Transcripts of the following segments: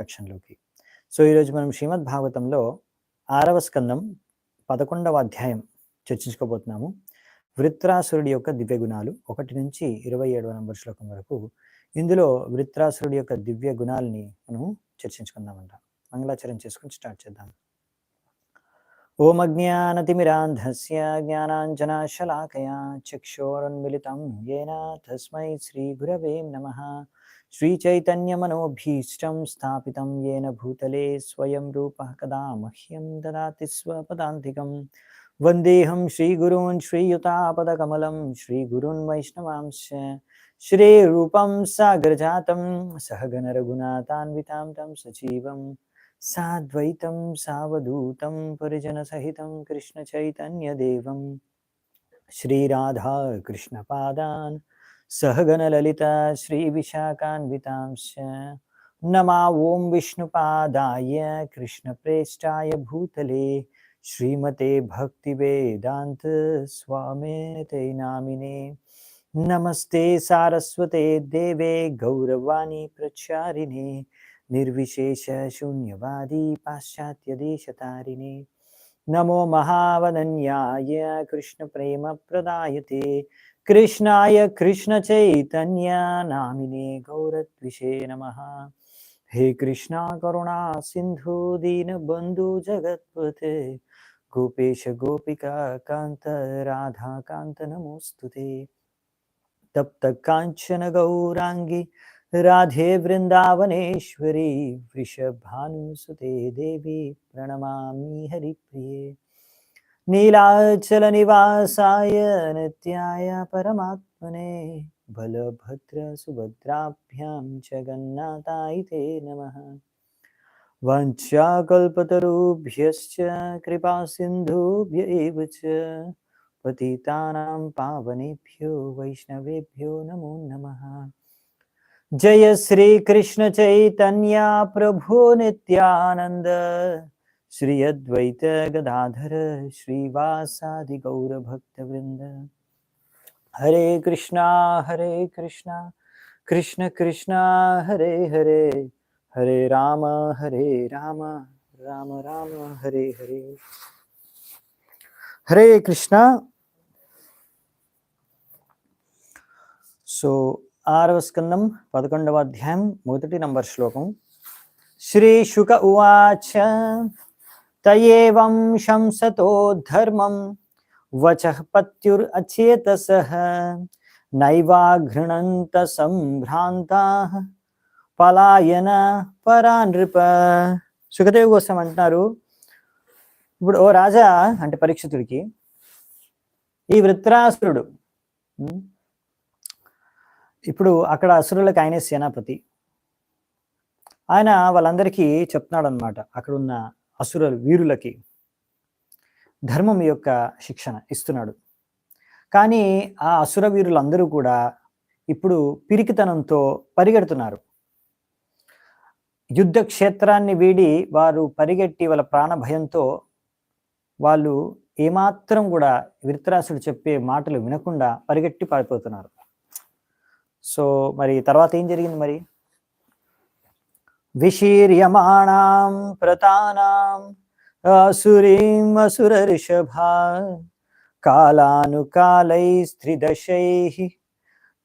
కక్షంలోకి. So ఈరోజు మనం శ్రీమద్ భాగవతంలో 6వ స్కందం 11వ అధ్యాయం చర్చించుకోబోతున్నాము. వృత్రాసురుడి యొక్క దివ్య గుణాలు 1 నుంచి 27వ నంబర్ శ్లోకం వరకు. ఇందులో వృత్రాసురుడి యొక్క దివ్య గుణాలని మనం చర్చించుకుందామంట. మంగళాచరణ చేసుకుని స్టార్ట్ చేద్దాం. ఓం అజ్ఞానతిమిరాంధస్య జ్ఞానాంజనాశలాకయా చక్షోరున్మిళితం యేన తస్మై శ్రీగురవే నమః. శ్రీచైతన్యమనోభీష్టం స్థాపితం యేన భూతలే స్వయం రూపः కదా మహ్యం దదాతి స్వపదాంతికం. వందేహం శ్రీగురూన్ శ్రీయుతాపదకమలం శ్రీగురున్ వైష్ణవాంశ్చ శ్రీరూపం సాగరజాతం సహగణ రఘునాథాన్వితాం తం సజీవం సాద్వైతం సావధూతం పరిజన సహితం కృష్ణ చైతన్య దేవం శ్రీరాధా కృష్ణ పాదాన్ సహగణ లలిత శ్రీ విశాఖాన్వితాంశ్చ నమా ఓం విష్ణుపాదాయ కృష్ణ ప్రేష్టాయ భూతలే శ్రీమతే భక్తి వేదాంత స్వామితే నామినే. నమస్తే సారస్వతే దేవే గౌరవాణి ప్రచారిణే నిర్విశేష శూన్యవాది పాశ్చాత్య దేశతారిణే. నమో మహావదన్యాయ కృష్ణ ప్రేమ ప్రదాయతే కృష్ణాయ కృష్ణ చైతన్య నామినే గౌరత్విషే నమః. హే కృష్ణ కరుణా సింధు దీనబంధు జగత్పతే గోపేశ గోపికా కాంత రాధా కాంత నమోస్తుతే. తప్త కాంచన గౌరాంగి రాధే వృందావనేశ్వరి వృషభానుసుతే దేవి ప్రణమామి హరిప్రియే. నీలాచల నివాసాయ నిత్యాయ పరమాత్మనే బలభద్ర సుభద్రాభ్యాం జగన్నాథాయ తే నమః. వాంఛాకల్పతరుభ్యశ్చ కృపా సింధుభ్య ఏవ చ పతితానాం పావనేభ్యో వైష్ణవేభ్యో నమో నమః. జయ శ్రీ కృష్ణ చైతన్య ప్రభు నిత్యానంద శ్రీ అద్వైత గదాధర శ్రీవాసాది గౌర భక్త వృంద. హరే కృష్ణ కృష్ణ కృష్ణ హరే హరే హరే రామ రామ రామ హరే హరే. హరే కృష్ణ. సో 6వ స్కందం 11వ అధ్యాయం 1 నంబర్ శ్లోకం. శ్రీ శుక ఉవాచ తయేవం శంసతో ధర్మం వచః పత్యుర్ అచేతసః నైవాఘృణంత సంభ్రాంతాః పలాయన పరానృప. సుఖదేవ్ కోసం అంటున్నారు, ఇప్పుడు ఓ రాజా అంటే పరీక్షితుడికి ఈ వృత్రాసురుడు, ఇప్పుడు అక్కడ అసురులకు ఆయనే సేనాపతి, ఆయన వాళ్ళందరికీ చెప్తున్నాడు అనమాట. అక్కడ ఉన్న అసుర వీరులకి ధర్మం యొక్క శిక్షణ ఇస్తున్నాడు. కానీ ఆ అసుర వీరులందరూ కూడా ఇప్పుడు పిరికితనంతో పరిగెడుతున్నారు. యుద్ధ క్షేత్రాన్ని వీడి వారు పరిగెట్టి వాళ్ళ ప్రాణ భయంతో వాళ్ళు ఏమాత్రం కూడా వృత్రాసుడు చెప్పే మాటలు వినకుండా పరిగెట్టి పారిపోతున్నారు. సో మరి తర్వాత ఏం జరిగింది? మరి విశీర్యమాణాం ప్రతానాం అసురీం అసుర రిషభా కాలానుకాలై స్త్రిదశైః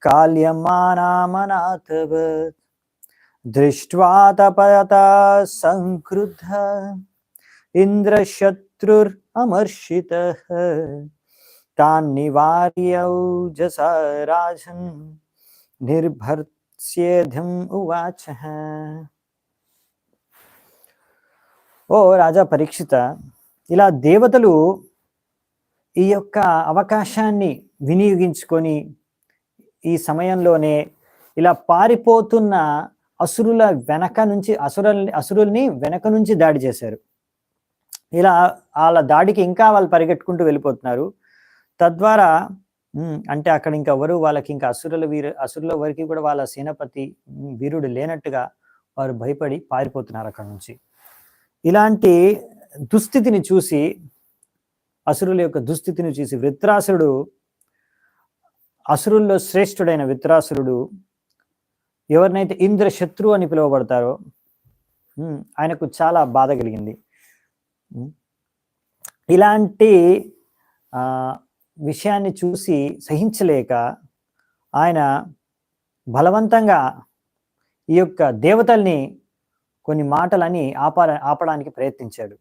కాల్యమానామనాథవత్ దృష్ట్వా తపయతా సంక్రుద్ధ ఇంద్రశత్రుర్ అమర్షితః తాన్ నివార్య ఔజసా రాజన్ నిర్భర్త్స్యేధం ఉవాచ. ఓ రాజా పరీక్షిత, ఇలా దేవతలు ఈ యొక్క అవకాశాన్ని వినియోగించుకొని ఈ సమయంలోనే ఇలా పారిపోతున్న అసురుల వెనక నుంచి అసురుల్ని వెనక నుంచి దాడి చేశారు. ఇలా వాళ్ళ దాడికి ఇంకా వాళ్ళు పరిగెట్టుకుంటూ వెళ్ళిపోతున్నారు. తద్వారా అంటే అక్కడ ఇంకెవరు వాళ్ళకి ఇంకా అసురుల వరకు కూడా వాళ్ళ సేనాపతి వీరుడు లేనట్టుగా వారు భయపడి పారిపోతున్నారు అక్కడ నుంచి. ఇలాంటి దుస్థితిని చూసి, అసురుల యొక్క దుస్థితిని చూసి వృత్రాసురుడు, అసురుల్లో శ్రేష్ఠుడైన వృత్రాసురుడు ఎవరినైతే ఇంద్రశత్రు అని పిలువబడతారో ఆయనకు చాలా బాధ కలిగింది. ఇలాంటి విషయాన్ని చూసి సహించలేక ఆయన బలవంతంగా ఈ యొక్క దేవతల్ని కొన్ని మాటలని ఆపడానికి ప్రయత్నించాడు.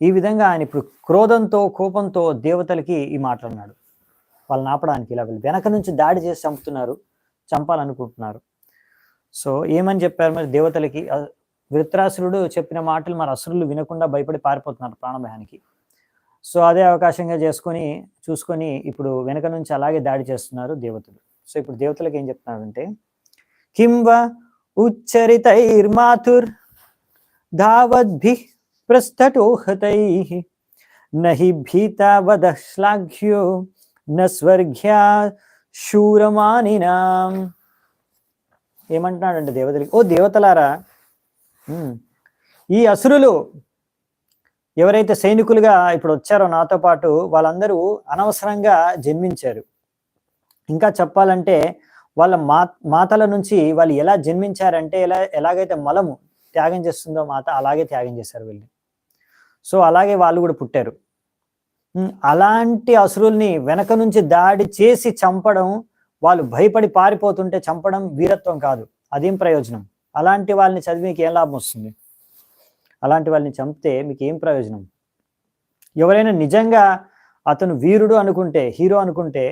ఈ విధంగా ఆయన ఇప్పుడు క్రోధంతో, కోపంతో దేవతలకి ఈ మాటలన్నాడు. వాళ్ళని ఆపడానికి ఇలా వీళ్ళు వెనక నుంచి దాడి చేసి చంపాలనుకుంటున్నారు. సో ఏమని చెప్పారు మరి దేవతలకి? వృత్రాసురుడు చెప్పిన మాటలు మరి అసురులు వినకుండా భయపడి పారిపోతున్నారు ప్రాణభయానికి. సో అదే అవకాశంగా చూసుకొని ఇప్పుడు వెనక నుంచి అలాగే దాడి చేస్తున్నారు దేవతలు. సో ఇప్పుడు దేవతలకు ఏం చెప్తున్నారంటే, కింవ ఉచ్చరితైర్మాతుర్ ధావద్భి ప్రస్థటోహతైః నహి భీతావద శ్లాఘ్యో న స్వర్గ్యా శూరమానినాం. ఏమంటున్నాడంటే దేవతలకి, ఓ దేవతలారా, ఈ అసురులు ఎవరైతే సైనికులుగా ఇప్పుడు వచ్చారో నాతో పాటు, వాళ్ళందరూ అనవసరంగా జన్మించారు. ఇంకా చెప్పాలంటే వాళ్ళ మాతల నుంచి వాళ్ళు ఎలా జన్మించారంటే, ఎలాగైతే మలము త్యాగం చేస్తుందో మాత, అలాగే త్యాగం చేశారు వీళ్ళు. సో అలాగే వాళ్ళు కూడా పుట్టారు. అలాంటి అసురుల్ని వెనక నుంచి దాడి చేసి చంపడం, వాళ్ళు భయపడి పారిపోతుంటే చంపడం వీరత్వం కాదు. అదేం ప్రయోజనం? అలాంటి వాళ్ళని చదివి మీకు ఏం లాభం వస్తుంది? అలాంటి వాళ్ళని చంపితే మీకు ఏం ప్రయోజనం? ఎవరైనా నిజంగా అతను వీరుడు అనుకుంటే, హీరో అనుకుంటే,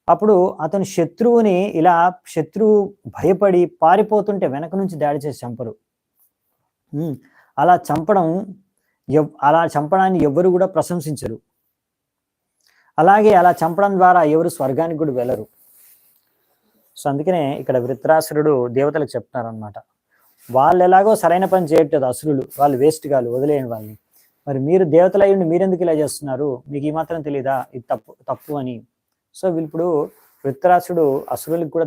అప్పుడు అతను శత్రువు భయపడి పారిపోతుంటే వెనక నుంచి దాడి చేసి చంపరు. అలా చంపడాన్ని ఎవరు కూడా ప్రశంసించరు. అలాగే అలా చంపడం ద్వారా ఎవరు స్వర్గానికి కూడా వెళ్ళరు. సో అందుకనే ఇక్కడ వృత్రాసురుడు దేవతలకు చెప్తున్నారు అనమాట, వాళ్ళు ఎలాగో సరైన పని చేయట్లేదు అసురులు, వాళ్ళు వేస్ట్ గాలు, వదిలేయండి వాళ్ళని. మరి మీరు దేవతలయ్యండి మీరెందుకు ఇలా చేస్తున్నారు? మీకు ఈ మాత్రం తెలియదా ఇది తప్పు అని? సో ఇప్పుడు వృత్రాసుడు అసురులకు కూడా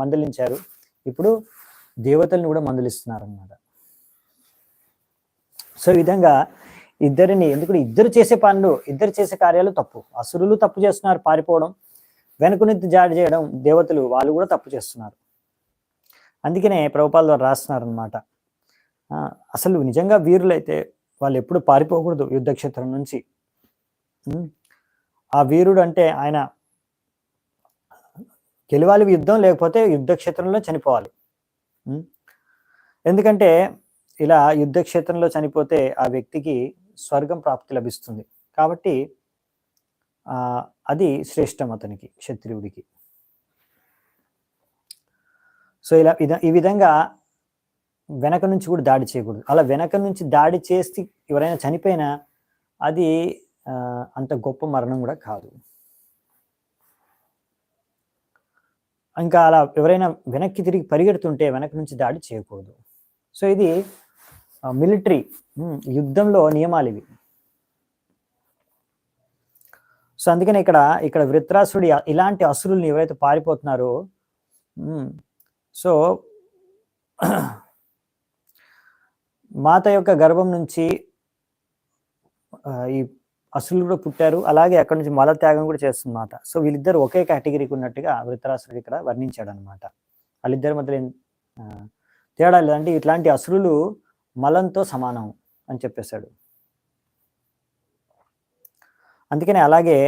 మందలించారు. ఇప్పుడు దేవతల్ని కూడా మందలిస్తున్నారు అన్నమాట. సో ఈ విధంగా ఎందుకంటే ఇద్దరు చేసే కార్యాలు తప్పు. అసురులు తప్పు చేస్తున్నారు, పారిపోవడం, వెనుకనెత్తి జాడి చేయడం. దేవతలు వాళ్ళు కూడా తప్పు చేస్తున్నారు. అందుకనే ప్రభుపాల ద్వారా రాస్తున్నారు అనమాట, అసలు నిజంగా వీరులైతే వాళ్ళు ఎప్పుడు పారిపోకూడదు యుద్ధక్షేత్రం నుంచి. ఆ వీరుడు అంటే ఆయన గెలవాలి యుద్ధం, లేకపోతే యుద్ధక్షేత్రంలో చనిపోవాలి. ఎందుకంటే ఇలా యుద్ధక్షేత్రంలో చనిపోతే ఆ వ్యక్తికి స్వర్గం ప్రాప్తి లభిస్తుంది. కాబట్టి అది శ్రేష్టం అతనికి, క్షత్రియుడికి. సో ఈ విధంగా వెనక నుంచి కూడా దాడి చేయకూడదు. అలా వెనక నుంచి దాడి చేసి ఎవరైనా చనిపోయినా అది అంత గొప్ప మరణం కూడా కాదు. ఇంకా అలా ఎవరైనా వెనక్కి తిరిగి పరిగెడుతుంటే వెనక నుంచి దాడి చేయకూడదు. సో ఇది మిలిటరీ యుద్ధంలో నియమాలు ఇవి. సో అందుకని ఇక్కడ వృత్రాసుడి ఇలాంటి అసురుల్ని ఎవరైతే పారిపోతున్నారో, సో మాత యొక్క గర్భం నుంచి ఈ అసురులు కూడా పుట్టారు. అలాగే అక్కడ నుంచి మలత్యాగం కూడా చేస్తుంది మాత. సో వీళ్ళిద్దరు ఒకే కేటగిరీకి ఉన్నట్టుగా వృత్రాసురుడు ఇక్కడ వర్ణించాడు అనమాట. వాళ్ళిద్దరి మధ్య తేడా లేదంటే ఇట్లాంటి అసురులు మలంతో సమానం అని చెప్పేశాడు. అందుకనే అలాగే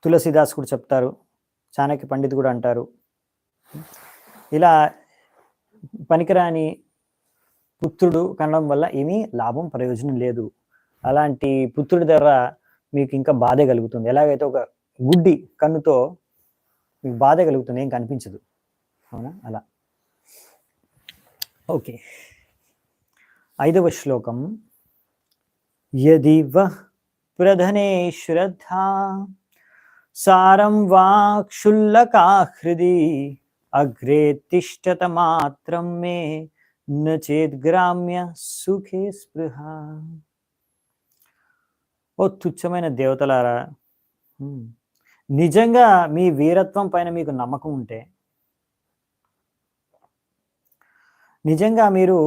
తులసిదాస్ కూడా చెప్తారు, చాణక్య పండిత్ కూడా అంటారు, ఇలా పనికిరాని పుత్రుడు కనడం వల్ల ఏమీ లాభం ప్రయోజనం లేదు. అలాంటి పుత్రుడి ద్వారా మీకు ఇంకా బాధ కలుగుతుంది. ఎలాగైతే ఒక గుడ్డి కన్నుతో మీకు బాధ కలుగుతుంది, ఏం కనిపించదు, అవునా? అలా. ఓకే, 5వ శ్లోకం. యదివ ప్రధనే శ్రద్ధా సారం వాక్షుల్లకా హృది అగ్రే తిష్టత మాత్రం మే నచేద్గ్రామ్య సుఖే స్పృహ. ఓ తుచ్చమైన దేవతలారా, నిజంగా మీ వీరత్వం పైన మీకు నమ్మకం ఉంటే, నిజంగా మీరు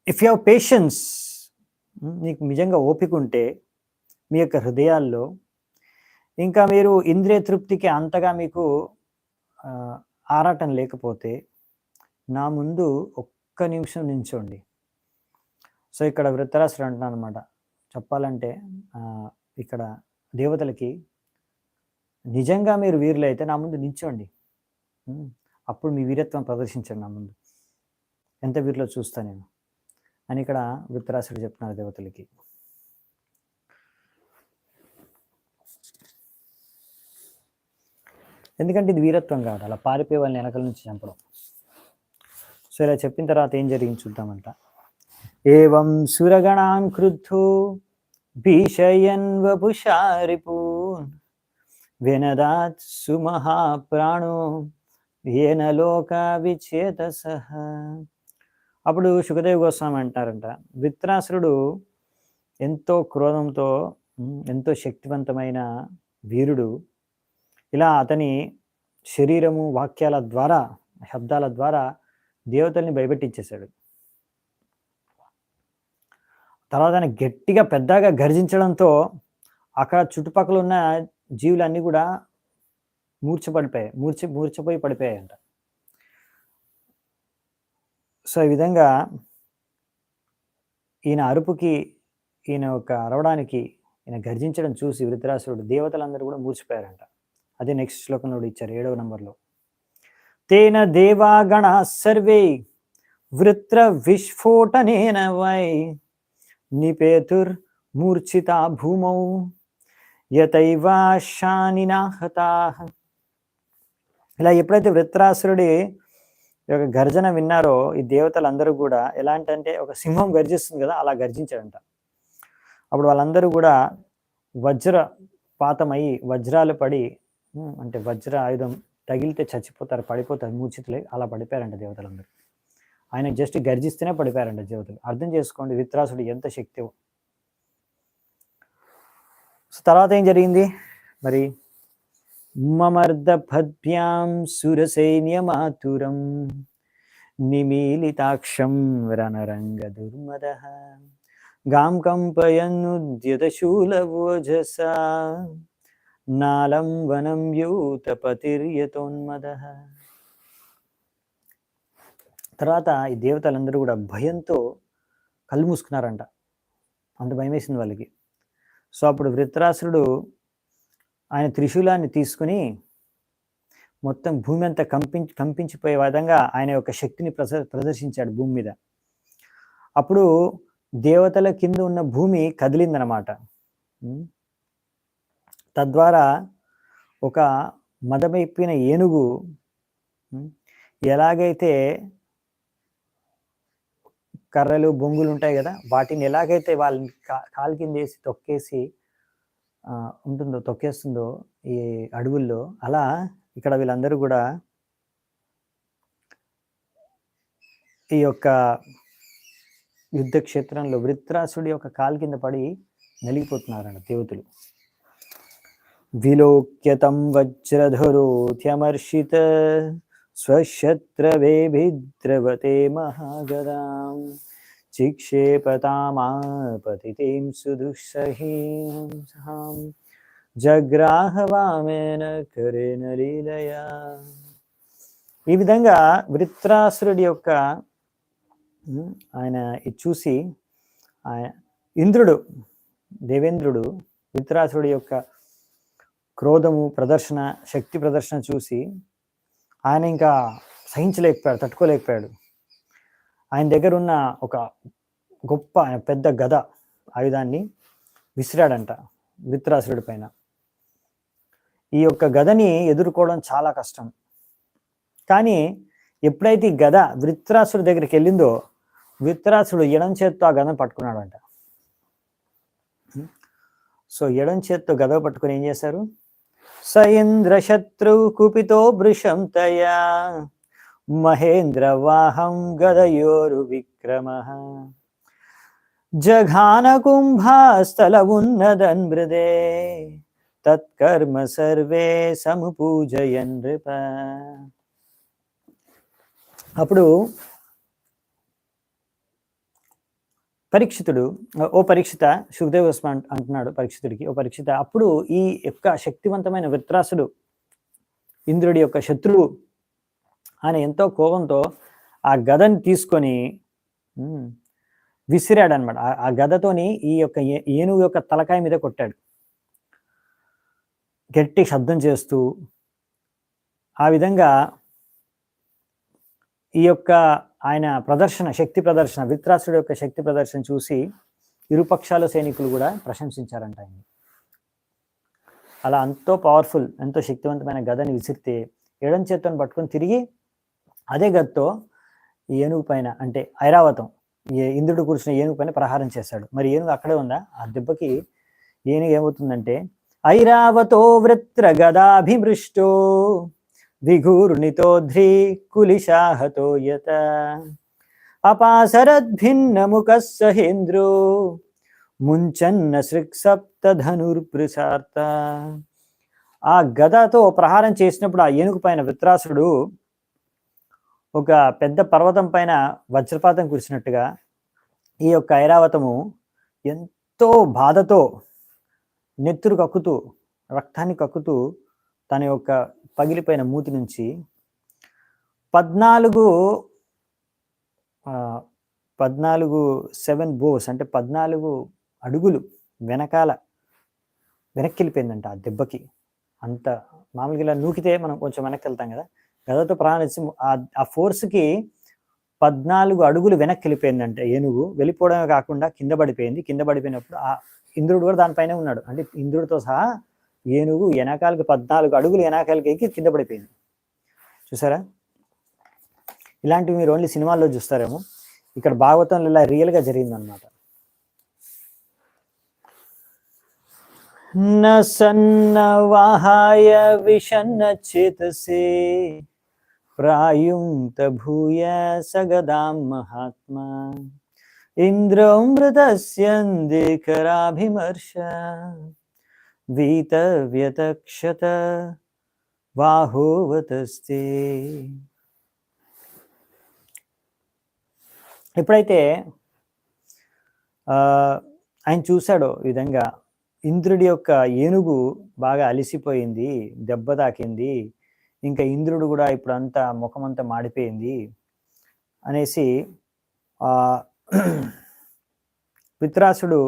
ఇఫ్ యు హావ్ పేషెన్స్ మీకు నిజంగా ఓపిక ఉంటే మీ యొక్క హృదయాల్లో, ఇంకా మీరు ఇంద్రియ తృప్తికి అంతగా మీకు ఆరాటం లేకపోతే నా ముందు ఒక్క నిమిషం నించోండి. సో ఇక్కడ వృత్తరాసుడు అంటున్నాడు అనమాట. చెప్పాలంటే ఇక్కడ దేవతలకి నిజంగా మీరు వీరులైతే నా ముందు నించోండి, అప్పుడు మీ వీరత్వం ప్రదర్శించండి నా ముందు, ఎంత వీరిలో చూస్తా నేను అని ఇక్కడ వృత్తరాసుడు చెప్తున్నారు దేవతలకి. ఎందుకంటే ఇది వీరత్వం కాదు, అలా పారిపోయే వాళ్ళని వెనకల నుంచి చంపడం. సో ఇలా చెప్పిన తర్వాత ఏం జరిగింది చూద్దామంట. ఏవం సురగణాన్ క్రుద్ధో భీషయన్ వపుషారిపూన్ వినదాత్ సుమహాప్రాణో ఏన లోక విచేతసః. అప్పుడు సుఖదేవ గోస్వామి అంటారంట, వృత్రాసురుడు ఎంతో క్రోధంతో, ఎంతో శక్తివంతమైన వీరుడు, ఇలా అతని శరీరము వాక్యాల ద్వారా, శబ్దాల ద్వారా దేవతల్ని భయపెట్టించేశాడు. తర్వాత ఆయన గట్టిగా పెద్దగా గర్జించడంతో అక్కడ చుట్టుపక్కల ఉన్న జీవులన్నీ కూడా మూర్ఛపడిపోయాయి, మూర్ఛపోయి పడిపోయాయంట. సో ఈ విధంగా ఈయన అరుపుకి, ఈయన ఒక అరవడానికి, ఈయన గర్జించడం చూసి వృత్రాసురుడు దేవతలందరూ కూడా మూర్చిపోయారంట. అదే నెక్స్ట్ శ్లోకంలో ఇచ్చారు 7వ నంబర్లో. తేన దేవాగణ సర్వే వృత్ర విస్ఫోటనేన వై నిపేతుర్ మూర్ఛితా భూమౌ యతైవా శానినాహతాః. ఇలా ఎప్పుడైతే వృత్రాసురుడి యొక్క గర్జన విన్నారో ఈ దేవతలందరూ కూడా ఎలాంటంటే, ఒక సింహం గర్జిస్తుంది కదా అలా గర్జించాడంట. అప్పుడు వాళ్ళందరూ కూడా వజ్రపాతమయ్యి, వజ్రాలు పడి, అంటే వజ్ర ఆయుధం తగిలితే చచ్చిపోతారు, పడిపోతారు, మూర్ఛితులై అలా పడిపోయారంట దేవతలందరూ. ఆయన జస్ట్ గర్జిస్తేనే పడిపోయారంట దేవతలు. అర్థం చేసుకోండి వృత్రాసుడు ఎంత శక్తి. సో తర్వాత ఏం జరిగింది మరి, మమర్ద పద్భ్యాం సురసైన్యమాతురం నిమీలితాక్షం రణరంగ దుర్మదః గాం కంపయన్నుద్యతశూలవోజసా నాలం వనం యూతపతిర్యతోన్మదః. తర్వాత ఈ దేవతలందరూ కూడా భయంతో కళ్ళు మూసుకున్నారంట, అంత భయం వేసింది వాళ్ళకి. సో అప్పుడు వృత్రాసురుడు ఆయన త్రిశూలాన్ని తీసుకుని మొత్తం భూమి అంతా కంపించిపోయే విధంగా ఆయన యొక్క శక్తిని ప్రదర్శించాడు భూమి మీద. అప్పుడు దేవతల కింద ఉన్న భూమి కదిలిందనమాట. తద్వారా ఒక మదమైపోయిన ఏనుగు ఎలాగైతే కర్రలు బొంగులు ఉంటాయి కదా, వాటిని ఎలాగైతే వాళ్ళని కాలు కింద వేసి తొక్కేసి తొక్కేస్తుందో ఈ అడవుల్లో, అలా ఇక్కడ వీళ్ళందరూ కూడా ఈ యొక్క యుద్ధ క్షేత్రంలో వృత్రాసుడి యొక్క కాలు కింద పడి నలిగిపోతున్నారంట దేవతలు. విలోక్యతం వజ్రధరోత్యమర్షిత స్వశత్రవే భిద్రవతే మహాగదాం చిక్షేపతామాపతితేం సుదుఃసహీం జగ్రాహ వామేన కరేణ లీలయా. ఈ విధంగా వృత్రాసురుడి యొక్క ఆయన ఇది చూసి ఇంద్రుడు, దేవేంద్రుడు వృత్రాసురుడి యొక్క క్రోధము ప్రదర్శన, శక్తి ప్రదర్శన చూసి ఆయన ఇంకా సహించలేకపోయాడు, తట్టుకోలేకపోయాడు. ఆయన దగ్గర ఉన్న ఒక గొప్ప పెద్ద గద ఆయుధాన్ని విసిరాడంట వృత్రాసురుడి పైన. ఈ యొక్క గదని ఎదుర్కోవడం చాలా కష్టం. కానీ ఎప్పుడైతే ఈ గద వృత్రాసుడి దగ్గరికి వెళ్ళిందో వృత్రాసుడు ఎడం చేత్తో ఆ గదను పట్టుకున్నాడంట. సో ఎడం చేత్తో గద పట్టుకుని ఏం చేశారు, సయింద్ర శత్రు కుపితో భృశం తయా మహేంద్ర వాహం గదయోరు విక్రమ జఘాన కుంభస్థల ఉన్నదన్ మృదే తత్కర్మ సర్వే సముపూజయన్ నృప. అప్పుడు పరీక్షితుడు, ఓ పరీక్షిత, సుఖదేవ్ గోస్వామి అంటున్నాడు పరీక్షితుడికి, ఓ పరీక్షిత, అప్పుడు ఈ యొక్క శక్తివంతమైన వృత్రాసుడు, ఇంద్రుడి యొక్క శత్రువు, ఆయన ఎంతో కోపంతో ఆ గదని తీసుకొని విసిరాడు అనమాట. ఆ గదతోని ఈ యొక్క ఏనుగు యొక్క తలకాయ మీద కొట్టాడు, గట్టి శబ్దం చేస్తూ. ఆ విధంగా ఈ యొక్క ఆయన ప్రదర్శన, శక్తి ప్రదర్శన, వృత్రాసుడి యొక్క శక్తి ప్రదర్శన చూసి ఇరుపక్షాల సైనికులు కూడా ప్రశంసించారంట ఆయన. అలా ఎంతో పవర్ఫుల్, ఎంతో శక్తివంతమైన గదని విసిరితే ఎడం చేత్తోని పట్టుకొని తిరిగి అదే గదతో ఏనుగు పైన, అంటే ఐరావతం, ఇంద్రుడు కూర్చున్న ఏనుగు పైన ప్రహారం చేశాడు. మరి ఏనుగు అక్కడే ఉందా? ఆ దెబ్బకి ఏనుగు ఏమవుతుందంటే, ఐరావతో వృత్ర గదాభిమృష్టో విఘూర్ణితోధ్రీ కులిశాహతో యత అపాసరద్భిన్నముఖ సహేంద్రో ముంచన్న సృక్సప్త ధనుర్పృసార్త. ఆ గదతో ప్రహారం చేసినప్పుడు ఆ ఏనుగు పైన వృత్రాసుడు ఒక పెద్ద పర్వతం పైన వజ్రపాతం కురిసినట్టుగా ఈ యొక్క ఐరావతము ఎంతో బాధతో నెత్తురు కక్కుతూ, రక్తాన్ని కక్కుతూ, తన యొక్క పగిలిపోయిన మూతి నుంచి 7 బోస్ అంటే 14 అడుగులు వెనక్కి వెళ్ళిపోయిందంట ఆ దెబ్బకి. అంత మామూలుగా ఇలా నూకితే మనం కొంచెం వెనక్కి వెళ్తాం కదా, గదతో ప్రాణించి ఆ ఫోర్స్కి 14 అడుగులు వెనక్కి వెళ్ళిపోయిందంటే ఏనుగు. వెళ్ళిపోవడమే కాకుండా కింద పడిపోయింది. కింద పడిపోయినప్పుడు ఆ ఇంద్రుడు కూడా దానిపైనే ఉన్నాడు. అంటే ఇంద్రుడితో సహా ఏనుగు వెనకాలకి 14 అడుగులు వెనకాలకి ఎక్కి కింద పడిపోయింది. చూసారా? ఇలాంటివి మీరు ఓన్లీ సినిమాల్లో చూస్తారేమో, ఇక్కడ భాగవతంలో ఇలా రియల్గా జరిగిందనమాట. న సన్నవాహాయ విషన్న చేతసే ప్రాయుంత భూయ సగదాం మహాత్మా ఇంద్రమృతస్యందికరాభిమర్శ వీతవ్యతక్షత బాహోవతస్తే. ఎప్పుడైతే ఆయన చూశాడో ఈ విధంగా ఇంద్రుడి యొక్క ఏనుగు బాగా అలిసిపోయింది, దెబ్బ తాకింది, ఇంకా ఇంద్రుడు కూడా ఇప్పుడు అంతా ముఖమంతా మాడిపోయింది అనేసి వృత్రాసుడు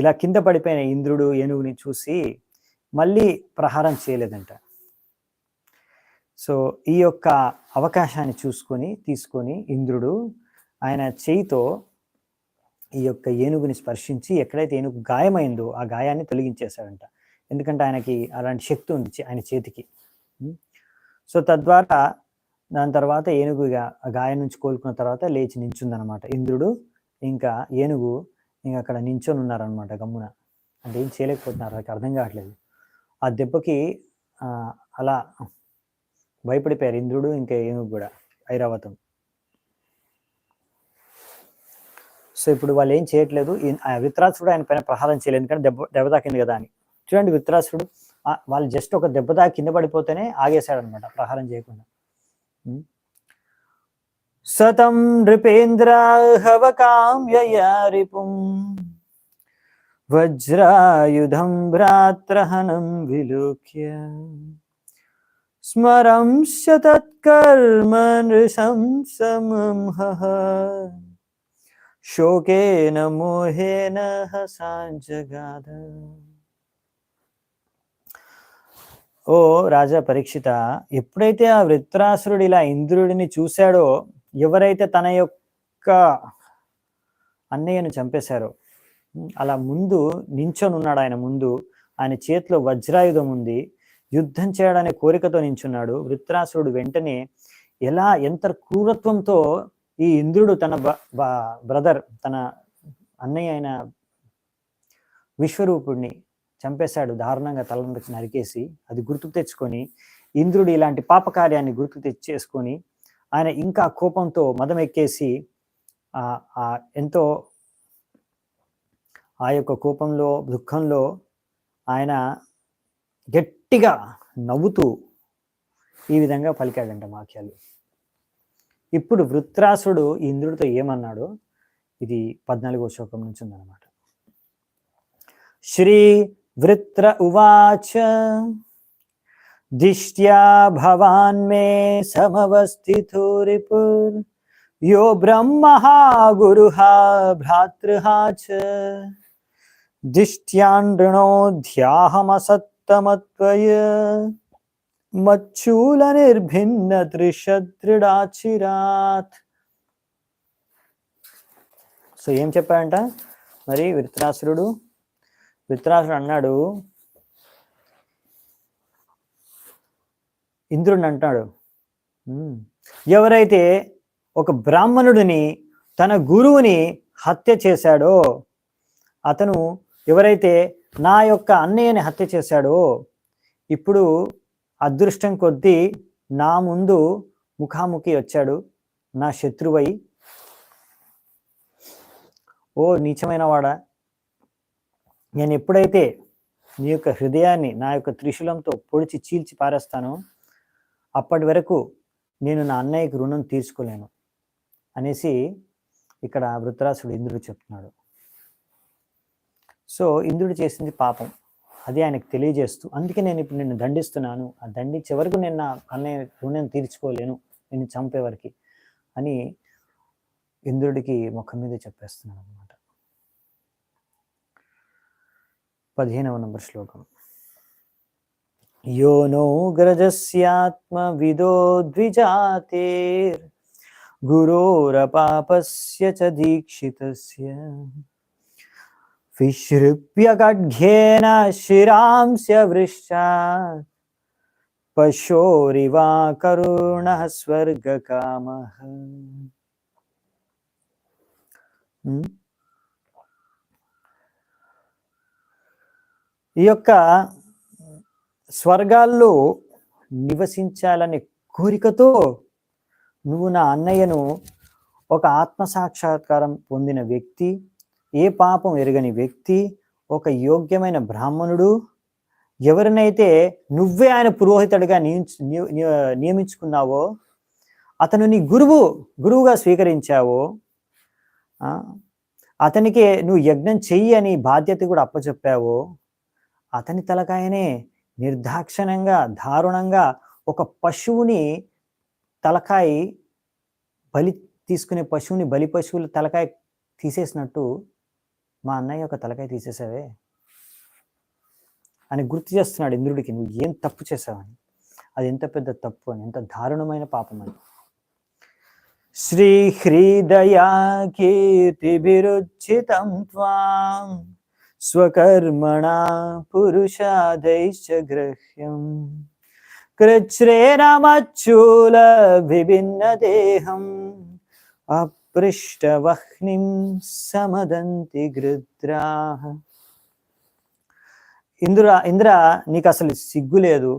ఇలా కింద పడిపోయిన ఇంద్రుడు ఏనుగుని చూసి మళ్ళీ ప్రహారం చేయలేదంట. సో ఈ యొక్క అవకాశాన్ని తీసుకొని ఇంద్రుడు ఆయన చేయితో ఈ యొక్క ఏనుగుని స్పర్శించి ఎక్కడైతే ఏనుగు గాయమైందో ఆ గాయాన్ని తొలగించేశాడంట. ఎందుకంటే ఆయనకి అలాంటి శక్తి ఉంది ఆయన చేతికి. సో తద్వారా దాని తర్వాత ఏనుగు ఆ గాయం నుంచి కోలుకున్న తర్వాత లేచి నించుందనమాట. ఇంద్రుడు ఇంకా ఏనుగు ఇంకా అక్కడ నించొని ఉన్నారనమాట గమ్మున. అంటే ఏం చేయలేకపోతున్నారు, వాళ్ళకి అర్థం కావట్లేదు. ఆ దెబ్బకి అలా భయపడిపోయారు ఇంద్రుడు ఇంకా ఏనుగు కూడా, ఐరావతం. సో ఇప్పుడు వాళ్ళు ఏం చేయట్లేదు. వృత్రాసుడు ఆయన పైన ప్రహారం చేయలేదు, ఎందుకంటే దెబ్బ తాకింది కదా అని. చూడండి, వృత్రాసుడు వాళ్ళు జస్ట్ ఒక దెబ్బ తాకి కింద పడిపోతేనే ఆగేశాడు అనమాట, ప్రహారం చేయకుండా. సతం నృపేంద్ర హవకామ్యయారిపుం వజ్రాయుధం భ్రాత్రహనం విలోక్య స్మరంశ తత్కర్మ నృశంసమహ శోకేన మోహేన హసాంజగాద. ఓ రాజా పరీక్షిత, ఎప్పుడైతే ఆ వృత్రాసురుడు ఇలా ఇంద్రుడిని చూశాడో, ఎవరైతే తన యొక్క అన్నయ్యను చంపేశారో, అలా ముందు నించొని ఉన్నాడు ఆయన ముందు. ఆయన చేతిలో వజ్రాయుధం ఉంది, యుద్ధం చేయడానికి కోరికతో నించున్నాడు. వృత్రాసురుడు వెంటనే ఎంత క్రూరత్వంతో ఈ ఇంద్రుడు తన బ్రదర్, తన అన్నయ్య అయిన విశ్వరూపుడిని చంపేశాడు, దారుణంగా తలను నరికేసి. అది గుర్తుకు తెచ్చుకొని ఇంద్రుడు ఇలాంటి పాపకార్యాన్ని గుర్తుకు తెచ్చేసుకొని ఆయన ఇంకా కోపంతో మదం ఎక్కేసి ఎంతో ఆ యొక్క కోపంలో, దుఃఖంలో ఆయన గట్టిగా నవ్వుతూ ఈ విధంగా పలికాడంట వాక్యాలు. ఇప్పుడు వృత్రాసుడు ఇంద్రుడితో ఏమన్నాడు, ఇది 14వ శ్లోకం నుంచి ఉందన్నమాట. శ్రీ వృత్ర ఉవాచ దిష్ట్యా భవాన్ మే సమవస్థితో రిపుర్ యో బ్రహ్మః గురుః భ్రాతృః చ దిష్ట్యానృణోధ్యాహమసత్తమత్వయ మచ్చూల నిర్భిన్న త్రిశద్రుడాచిరాత్. సో ఏం చెప్పాడంట మరి వృత్రాసురుడు అన్నాడు, ఇంద్రుడిని అంటాడు, ఎవరైతే ఒక బ్రాహ్మణుడిని తన గురువుని హత్య చేశాడో, అతను ఎవరైతే నా యొక్క అన్నయ్యని హత్య చేశాడో, ఇప్పుడు అదృష్టం కొద్దీ నా ముందు ముఖాముఖి వచ్చాడు నా శత్రువై. ఓ నీచమైన వాడా, నేను ఎప్పుడైతే నీ యొక్క హృదయాన్ని నా యొక్క త్రిశూలంతో పొడిచి చీల్చి పారేస్తానో అప్పటి వరకు నేను నా అన్నయ్యకి రుణం తీర్చుకోలేను అనేసి ఇక్కడ వృత్రాసుడు ఇంద్రుడు చెప్తున్నాడు. సో ఇంద్రుడు చేసింది పాపం, అది ఆయనకు తెలియజేస్తూ, అందుకే నేను ఇప్పుడు నిన్ను దండిస్తున్నాను, ఆ దండించే వరకు నేను నా అన్నయ్య రుణం తీర్చుకోలేను, నిన్ను చంపే వరకు అని ఇంద్రుడికి ముఖం మీద చెప్పేస్తున్నాను అనమాట. 15వ నంబర్ శ్లోకం. యోనో గ్రజస్యాత్మ విదో ద్విజాతేర్ గురోరపాపస్య చ దీక్షితస్య విశ్రుప్య ఖడ్గేన శిరాంస్య వృష్టాత్ పశోరివా కరుణః స్వర్గకామః. ఈ యొక్క స్వర్గాల్లో నివసించాలనే కోరికతో నువ్వు నా అన్నయ్యను, ఒక ఆత్మసాక్షాత్కారం పొందిన వ్యక్తి, ఏ పాపం ఎరగని వ్యక్తి, ఒక యోగ్యమైన బ్రాహ్మణుడు, ఎవరినైతే నువ్వే ఆయన పురోహితుడిగా నియమించుకున్నావో, అతను నీ గురువుగా స్వీకరించావో, అతనికి నువ్వు యజ్ఞం చెయ్యి అని బాధ్యత కూడా అప్పచెప్పావో, అతని తలకాయనే నిర్దాక్షిణ్యంగా దారుణంగా ఒక పశువుని తలకాయ బలి తీసుకునే పశువుని బలి పశువుల తలకాయ తీసేసినట్టు మా అన్నయ్య యొక్క తలకాయ తీసేసావే అని గుర్తు చేస్తున్నాడు ఇంద్రుడికి. నువ్వు ఏం తప్పు చేసావని, అది ఎంత పెద్ద తప్పు అని, ఎంత దారుణమైన పాపం అని. శ్రీహృదయా కీర్తిభిరుచితం త్వాం స్వకర్మణా పురుషాదైశ్చ గ్రహ్యం కృచ్రేణమచ్చూల విభిన్న దేహం అపృష్టవహ్నిం సమదంతి గృద్రాః. ఇంద్ర నీకు అసలు సిగ్గు లేదు,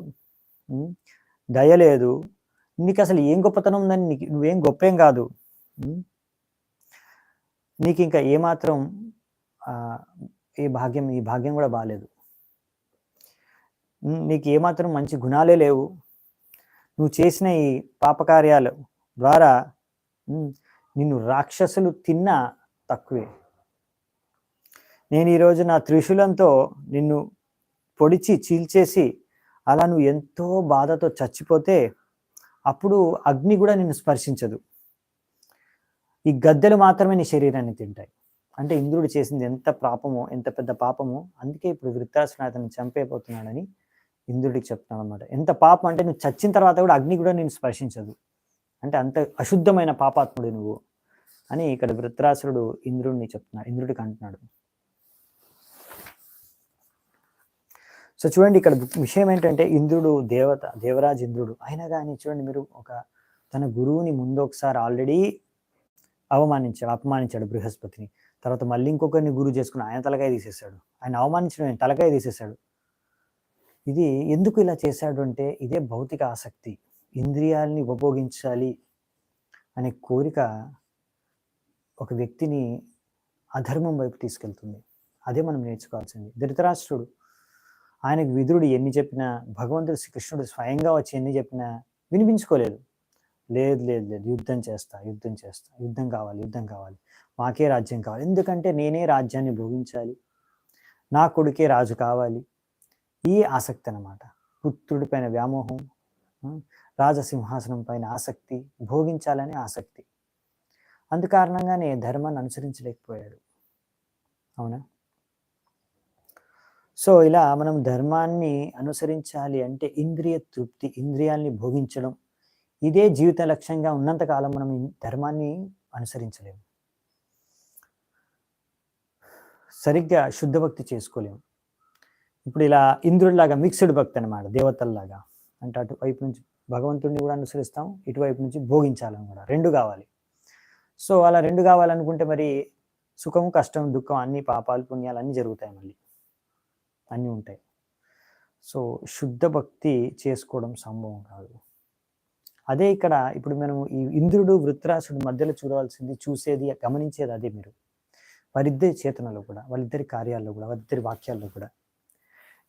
దయ లేదు, నీకు అసలు ఏం గొప్పతనం ఉందని, నువ్వేం గొప్పేం కాదు, నీకు ఇంకా ఏమాత్రం ఈ భాగ్యం కూడా బాగాలేదు, నీకు ఏమాత్రం మంచి గుణాలే లేవు, నువ్వు చేసిన ఈ పాపకార్యాల ద్వారా నిన్ను రాక్షసులు తిన్నా తక్కువే. నేను ఈరోజు నా త్రిశూలంతో నిన్ను పొడిచి చీల్చేసి అలా నువ్వు ఎంతో బాధతో చచ్చిపోతే అప్పుడు అగ్ని కూడా నిన్ను స్పర్శించదు, ఈ గద్దెలు మాత్రమే నీ శరీరాన్ని తింటాయి. అంటే ఇంద్రుడు చేసింది ఎంత పాపమో, ఎంత పెద్ద పాపమో. అందుకే ఇప్పుడు వృత్రాసురుడు అతన్ని చంపైపోతున్నాడని ఇంద్రుడికి చెప్తున్నాడు అనమాట. ఎంత పాపం అంటే నువ్వు చచ్చిన తర్వాత కూడా అగ్ని కూడా నేను స్పర్శించదు, అంటే అంత అశుద్ధమైన పాపాత్ముడు నువ్వు అని ఇక్కడ వృత్రాసురుడు ఇంద్రుడికి అంటున్నాడు. సో చూడండి, ఇక్కడ విషయం ఏంటంటే ఇంద్రుడు దేవరాజు ఇంద్రుడు అయినా కానీ చూడండి మీరు, తన గురువుని ముందు ఒకసారి ఆల్రెడీ అపమానించాడు బృహస్పతిని, తర్వాత మళ్ళీ ఇంకొకరిని గురువు చేసుకుని ఆయన తలకాయ తీసేశాడు, ఆయన అవమానించడం తలకాయ తీసేశాడు. ఇది ఎందుకు ఇలా చేశాడు అంటే ఇదే భౌతిక ఆసక్తి, ఇంద్రియాలని ఉపభోగించాలి అనే కోరిక ఒక వ్యక్తిని అధర్మం వైపు తీసుకెళ్తుంది. అదే మనం నేర్చుకోవాల్సింది. ధృతరాష్ట్రుడు, ఆయనకు విదురుడు ఎన్ని చెప్పినా, భగవంతుడు శ్రీకృష్ణుడు స్వయంగా వచ్చి ఎన్ని చెప్పినా వినిపించుకోలేదు. లేదు లేదు లేదు, యుద్ధం చేస్తా, యుద్ధం కావాలి, మాకే రాజ్యం కావాలి, ఎందుకంటే నేనే రాజ్యాన్ని భోగించాలి, నా కొడుకే రాజు కావాలి. ఈ ఆసక్తి అన్నమాట. పుత్రుడి పైన వ్యామోహం, రాజసింహాసనం పైన ఆసక్తి, భోగించాలని ఆసక్తి. అందుకారణంగానే ధర్మాన్ని అనుసరించలేకపోయాడు. అవునా? సో ఇలా మనం ధర్మాన్ని అనుసరించాలి అంటే ఇంద్రియ తృప్తి, ఇంద్రియాల్ని భోగించడం, ఇదే జీవిత లక్ష్యంగా ఉన్నంత కాలం మనం ధర్మాన్ని అనుసరించలేము, సరిగ్గా శుద్ధ భక్తి చేసుకోలేము. ఇప్పుడు ఇలా ఇంద్రుడిలాగా మిక్స్డ్ భక్తి అనమాట, దేవతల్లాగా. అంటే అటువైపు నుంచి భగవంతుడిని కూడా అనుసరిస్తాం, ఇటువైపు నుంచి భోగించాలని కూడా, రెండు కావాలి. సో అలా రెండు కావాలనుకుంటే మరి సుఖం, కష్టం, దుఃఖం, అన్ని పాపాలు, పుణ్యాలు అన్నీ జరుగుతాయి, మళ్ళీ అన్నీ ఉంటాయి. సో శుద్ధ భక్తి చేసుకోవడం సంభవం కాదు. అదే ఇక్కడ ఇప్పుడు మనం ఈ ఇంద్రుడు వృత్రాసుడు మధ్యలో చూసేది, గమనించేది అదే. మీరు వారిద్దరి చేతనలో కూడా, వాళ్ళిద్దరి కార్యాల్లో కూడా, వారిద్దరి వాక్యాల్లో కూడా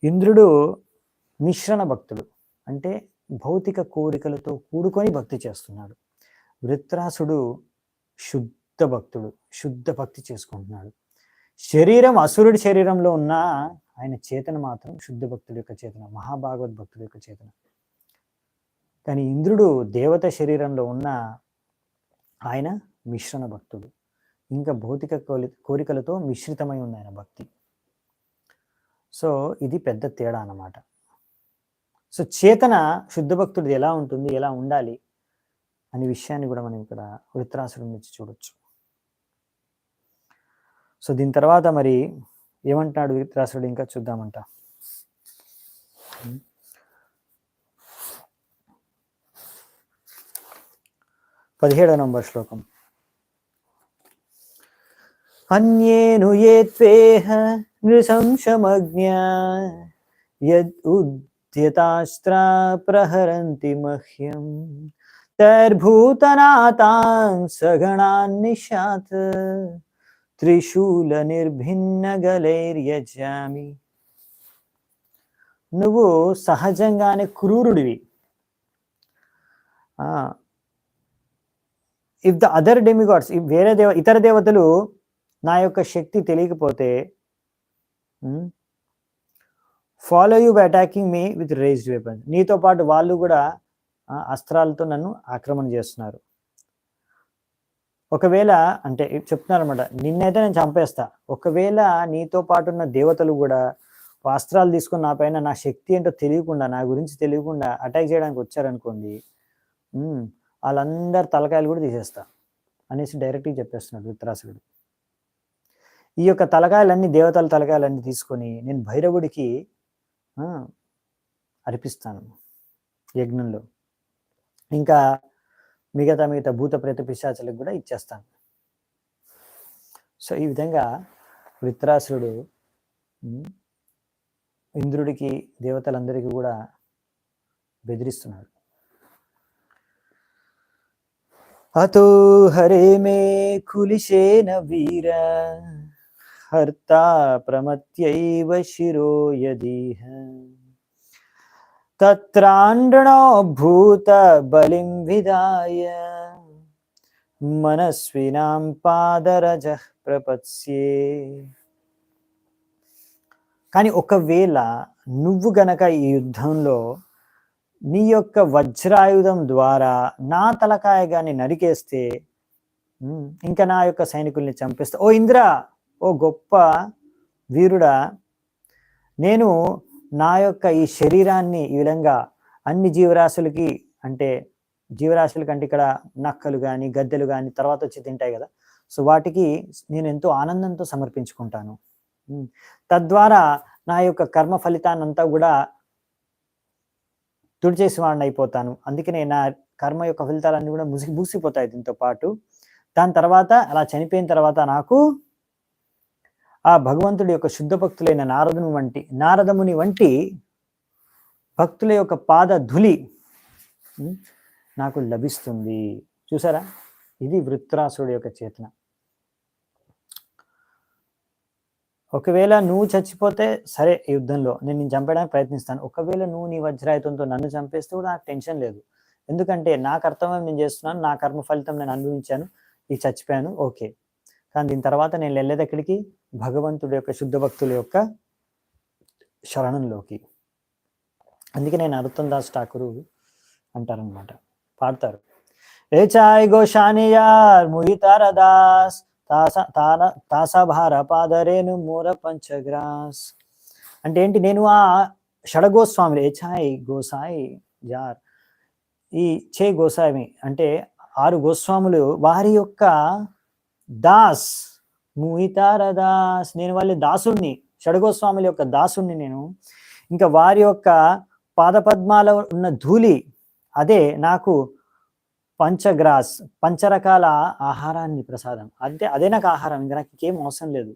ఇంద్రుడు మిశ్రణ భక్తుడు, అంటే భౌతిక కోరికలతో కూడుకొని భక్తి చేస్తున్నాడు. వృత్రాసుడు శుద్ధ భక్తుడు, శుద్ధ భక్తి చేసుకుంటున్నాడు. శరీరం అసురుడి శరీరంలో ఉన్న ఆయన చేతన మాత్రం శుద్ధ భక్తుడి యొక్క చేతన, మహాభాగవత్ భక్తుడి యొక్క చేతన. కానీ ఇంద్రుడు దేవత శరీరంలో ఉన్న ఆయన మిశ్రణ భక్తుడు, ఇంకా భౌతిక కోరికలతో మిశ్రితమై ఉంది ఆయన భక్తి. సో ఇది పెద్ద తేడా అన్నమాట. సో చేతన శుద్ధ భక్తుడిది ఎలా ఉంటుంది, ఎలా ఉండాలి అనే విషయాన్ని కూడా మనం ఇక్కడ వృత్రాసుడి నుంచి చూడొచ్చు. సో దీని తర్వాత మరి ఏమంటున్నాడు వృత్రాసుడు, ఇంకా చూద్దామంట. 17వ నంబర్ శ్లోకం. అన్యేను ఏ త్వేహ నృశంశమజ్ఞా యద్ ఉద్యతాస్త్రా ప్రహరంతి మహ్యం తర్భూతనాతాన్ సగణాన్ నిశాత్ త్రిశూల నిర్భిన్న గలైర్యజామి. నువ్వు సహజంగానే క్రూరుడివి. ఇఫ్ ద అదర్ డెమిగాడ్స్, వేరే ఇతర దేవతలు నా యొక్క శక్తి తెలియకపోతే follow you by attacking me with raised weapons. నీతో పాటు వాళ్ళు కూడా అస్త్రాలతో నన్ను ఆక్రమణ చేస్తున్నారు. ఒకవేళ అంటే చెప్తున్నారు అనమాట, నిన్నైతే నేను చంపేస్తా, ఒకవేళ నీతో పాటు ఉన్న దేవతలు కూడా అస్త్రాలు తీసుకుని నా పైన, నా శక్తి ఏంటో తెలియకుండా, నా గురించి తెలియకుండా అటాక్ చేయడానికి వచ్చారనుకోండి, వాళ్ళందరి తలకాయలు కూడా తీసేస్తా అనేసి డైరెక్ట్గా చెప్పేస్తున్నాడు వృత్రాసురుడు. ఈ యొక్క తలకాయలన్నీ, దేవతల తలకాయలన్నీ తీసుకొని నేను భైరవుడికి అర్పిస్తాను యజ్ఞంలో, ఇంకా మిగతా భూత ప్రేత పిశాచాలకు కూడా ఇచ్చేస్తాను. సో ఈ విధంగా వృత్రాసురుడు ఇంద్రుడికి, దేవతలందరికీ కూడా బెదిరిస్తున్నాడు. అతో హరే మే కులిశేన వీర హర్తా ప్రమత్యైవ శిరో యదీహ తత్రాండ్రణో భూత బలిం విదాయ మనస్వినాం పాదరజః ప్రపత్స్యే. కానీ ఒకవేళ నువ్వు గనక ఈ యుద్ధంలో నీ యొక్క వజ్రాయుధం ద్వారా నా తలకాయ గాని నరికేస్తే, ఇంకా నా యొక్క సైనికుల్ని చంపేస్తా. ఓ ఇంద్ర, ఓ గొప్ప వీరుడా, నేను నా యొక్క ఈ శరీరాన్ని ఈ విధంగా అన్ని జీవరాశులకి, అంటే జీవరాశులకంటే ఇక్కడ నక్కలు కానీ, గద్దెలు కానీ తర్వాత వచ్చి తింటాయి కదా, సో వాటికి నేను ఎంతో ఆనందంతో సమర్పించుకుంటాను. తద్వారా నా యొక్క కర్మ ఫలితాన్ని అంతా కూడా తుడిచేసి వాడిని అయిపోతాను. అందుకనే నా కర్మ యొక్క ఫలితాలన్నీ కూడా ముగిసిపోతాయి దీంతో పాటు. దాని తర్వాత అలా చనిపోయిన తర్వాత నాకు ఆ భగవంతుడి యొక్క శుద్ధ భక్తులైన నారదముని వంటి భక్తుల యొక్క పాద ధూళి నాకు లభిస్తుంది. చూసారా, ఇది వృత్రాసుడి యొక్క చేతన. ఒకవేళ నువ్వు చచ్చిపోతే సరే, యుద్ధంలో నేను చంపడానికి ప్రయత్నిస్తాను. ఒకవేళ నువ్వు నీ వజ్రాయుధంతో నన్ను చంపేస్తే కూడా నాకు టెన్షన్ లేదు, ఎందుకంటే నా కర్తవ్యం నేను చేస్తున్నాను, నా కర్మ ఫలితం నేను అనుభవించాను, ఇది చచ్చిపోయాను, ఓకే. కానీ దీని తర్వాత నేను వెళ్ళేది ఎక్కడికి? భగవంతుడి యొక్క శుద్ధ భక్తుల యొక్క శరణంలోకి. అందుకే నేను నరోత్తమ్ దాస్ ఠాకూర్ అంటారనమాట, పాడతారు, ఏ చాయ్ గోషానియార్ ముహితార దాస్ తాసా భార పాదరేను మూర పంచగ్రాస్. అంటే ఏంటి? నేను ఆ షడగోస్వాములు, ఏ చాయ్ గోసాయి జార్, ఈ చే గోసామి అంటే 6 గోస్వాములు, వారి యొక్క దాస్ ముహితార దాస్, నేను వాళ్ళ దాసుణ్ణి, షడగోస్వాముల యొక్క దాసుణ్ణి నేను. ఇంకా వారి యొక్క పాదపద్మాల ఉన్న ధూళి అదే నాకు పంచగ్రాస్, పంచరకాల ఆహారాన్ని ప్రసాదం, అంటే అదే నాకు ఆహారం, ఇంకా నాకు ఇంకేం అవసరం లేదు.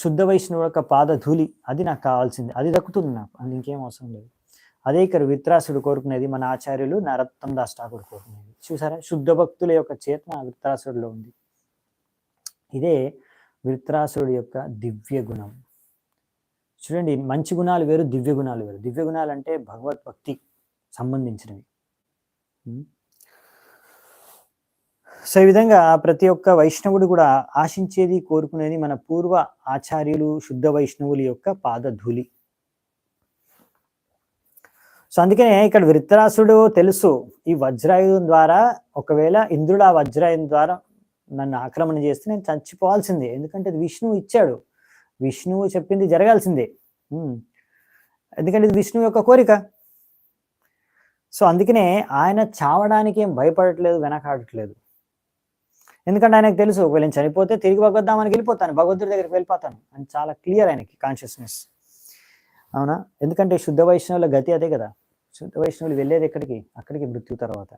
శుద్ధ వైష్ణవు యొక్క పాద ధూళి అది నాకు కావాల్సింది, అది దక్కుతుంది నాకు, అది ఇంకేం అవసరం లేదు. అదే ఇక్కడ విత్రాసుడు కోరుకునేది, మన ఆచార్యులు నరోత్తమ్ దాస్ ఠాకూర్ కోరుకునేది. చూసారా, శుద్ధ భక్తుల యొక్క చేతన విత్రాసుడిలో ఉంది. ఇదే విత్రాసుడి యొక్క దివ్య గుణం. చూడండి, మంచి గుణాలు వేరు, దివ్య గుణాలు వేరు. దివ్య గుణాలు అంటే భగవద్భక్తి సంబంధించినవి. సో ఈ విధంగా ప్రతి ఒక్క వైష్ణవుడు కూడా ఆశించేది, కోరుకునేది మన పూర్వ ఆచార్యులు శుద్ధ వైష్ణవుల యొక్క పాదధూళి. సో అందుకనే ఇక్కడ వృత్రాసుడు తెలుసు, ఈ వజ్రాయుధం ద్వారా, ఒకవేళ ఇంద్రుడు ఆ వజ్రాయుధం ద్వారా నన్ను ఆక్రమణ చేస్తే నేను చచ్చిపోవాల్సిందే, ఎందుకంటే అది విష్ణువు ఇచ్చాడు, విష్ణువు చెప్పింది జరగాల్సిందే, ఎందుకంటే ఇది విష్ణువు యొక్క కోరిక. సో అందుకనే ఆయన చావడానికి ఏం భయపడట్లేదు, వెనకాడట్లేదు. ఎందుకంటే ఆయనకు తెలుసు, ఒకవేళ నేను చనిపోతే తిరిగి భగవద్ధామానికి వెళ్ళిపోతాను, భగవంతుడి దగ్గరికి వెళ్ళిపోతాను అని చాలా క్లియర్ ఆయనకి కాన్షియస్నెస్. అవునా? ఎందుకంటే శుద్ధ వైష్ణవుల గతి అదే కదా, శుద్ధ వైష్ణవులు వెళ్ళేది ఎక్కడికి? అక్కడికి, మృత్యు తర్వాత.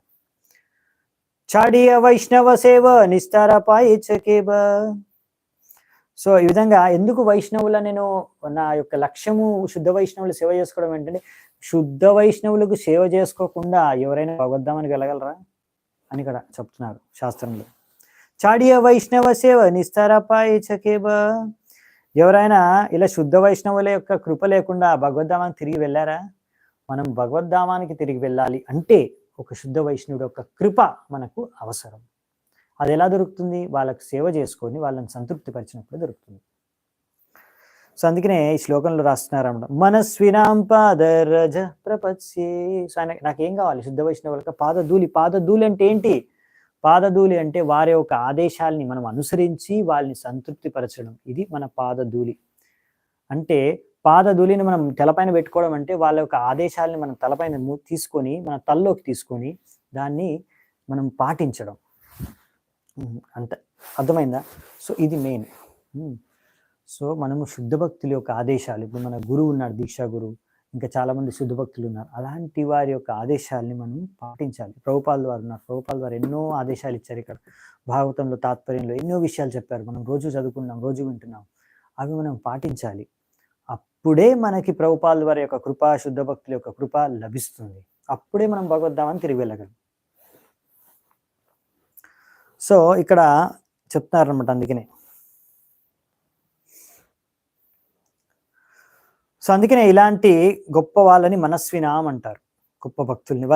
చాడియ వైష్ణవ సేవ నిస్తార పాయిచకేబ. సో ఈ విధంగా ఎందుకు వైష్ణవుల నేను నా యొక్క లక్ష్యము శుద్ధ వైష్ణవులు సేవ చేసుకోవడం ఏంటంటే, శుద్ధ వైష్ణవులకు సేవ చేసుకోకుండా ఎవరైనా భగవద్ధామానికి వెళ్ళగలరా అని ఇక్కడ చెప్తున్నారు శాస్త్రంలో. చాడియ వైష్ణవ సేవ నిస్తార పాయిచకేబ. ఎవరైనా ఇలా శుద్ధ వైష్ణవుల యొక్క కృప లేకుండా భగవద్ధామానికి తిరిగి వెళ్ళారా? మనం భగవద్ధామానికి తిరిగి వెళ్ళాలి అంటే ఒక శుద్ధ వైష్ణవుడు యొక్క కృప మనకు అవసరం. అది ఎలా దొరుకుతుంది? వాళ్ళకు సేవ చేసుకొని వాళ్ళని సంతృప్తి పరిచినప్పుడు దొరుకుతుంది. సో అందుకనే ఈ శ్లోకంలో రాస్తున్నారన్నమాట, మనస్వినాం పాదరజ ప్రపత్సే. సో ఆయన నాకేం కావాలి? శుద్ధ వైష్ణవులకు పాదధూళి. పాదధూళి అంటే ఏంటి? పాదధూళి అంటే వారి యొక్క ఆదేశాలని మనం అనుసరించి వాళ్ళని సంతృప్తి పరచడం, ఇది మన పాదధూళి. అంటే పాదధూళిని మనం తలపైన పెట్టుకోవడం అంటే వాళ్ళ యొక్క ఆదేశాలని మనం తలపైన తీసుకొని, మన తలలోకి తీసుకొని దాన్ని మనం పాటించడం. అంత అర్థమైందా? సో ఇది మెయిన్. సో మనము శుద్ధ భక్తుల యొక్క ఆదేశాలు, ఇప్పుడు మన గురువు ఉన్నాడు, దీక్షా గురువు, ఇంకా చాలా మంది శుద్ధ భక్తులు ఉన్నారు, అలాంటి వారి యొక్క ఆదేశాలని మనం పాటించాలి. ప్రభుపాల్ వారు ఉన్నారు, ప్రభుపాల్ వారు ఎన్నో ఆదేశాలు ఇచ్చారు. ఇక్కడ భాగవతంలో, తాత్పర్యంలో ఎన్నో విషయాలు చెప్పారు, మనం రోజు చదువుకున్నాం, రోజు వింటున్నాం, అవి మనం పాటించాలి. అప్పుడే మనకి ప్రభుపాల్ వారి యొక్క కృప, శుద్ధ భక్తుల యొక్క కృప లభిస్తుంది. అప్పుడే మనం భగవద్ధామాన్ని తిరిగి వెళ్ళగలం. సో ఇక్కడ చెప్తున్నారనమాట. అందుకనే ఇలాంటి గొప్ప వాళ్ళని మనస్వినాం అంటారు, గొప్ప భక్తుల్ని.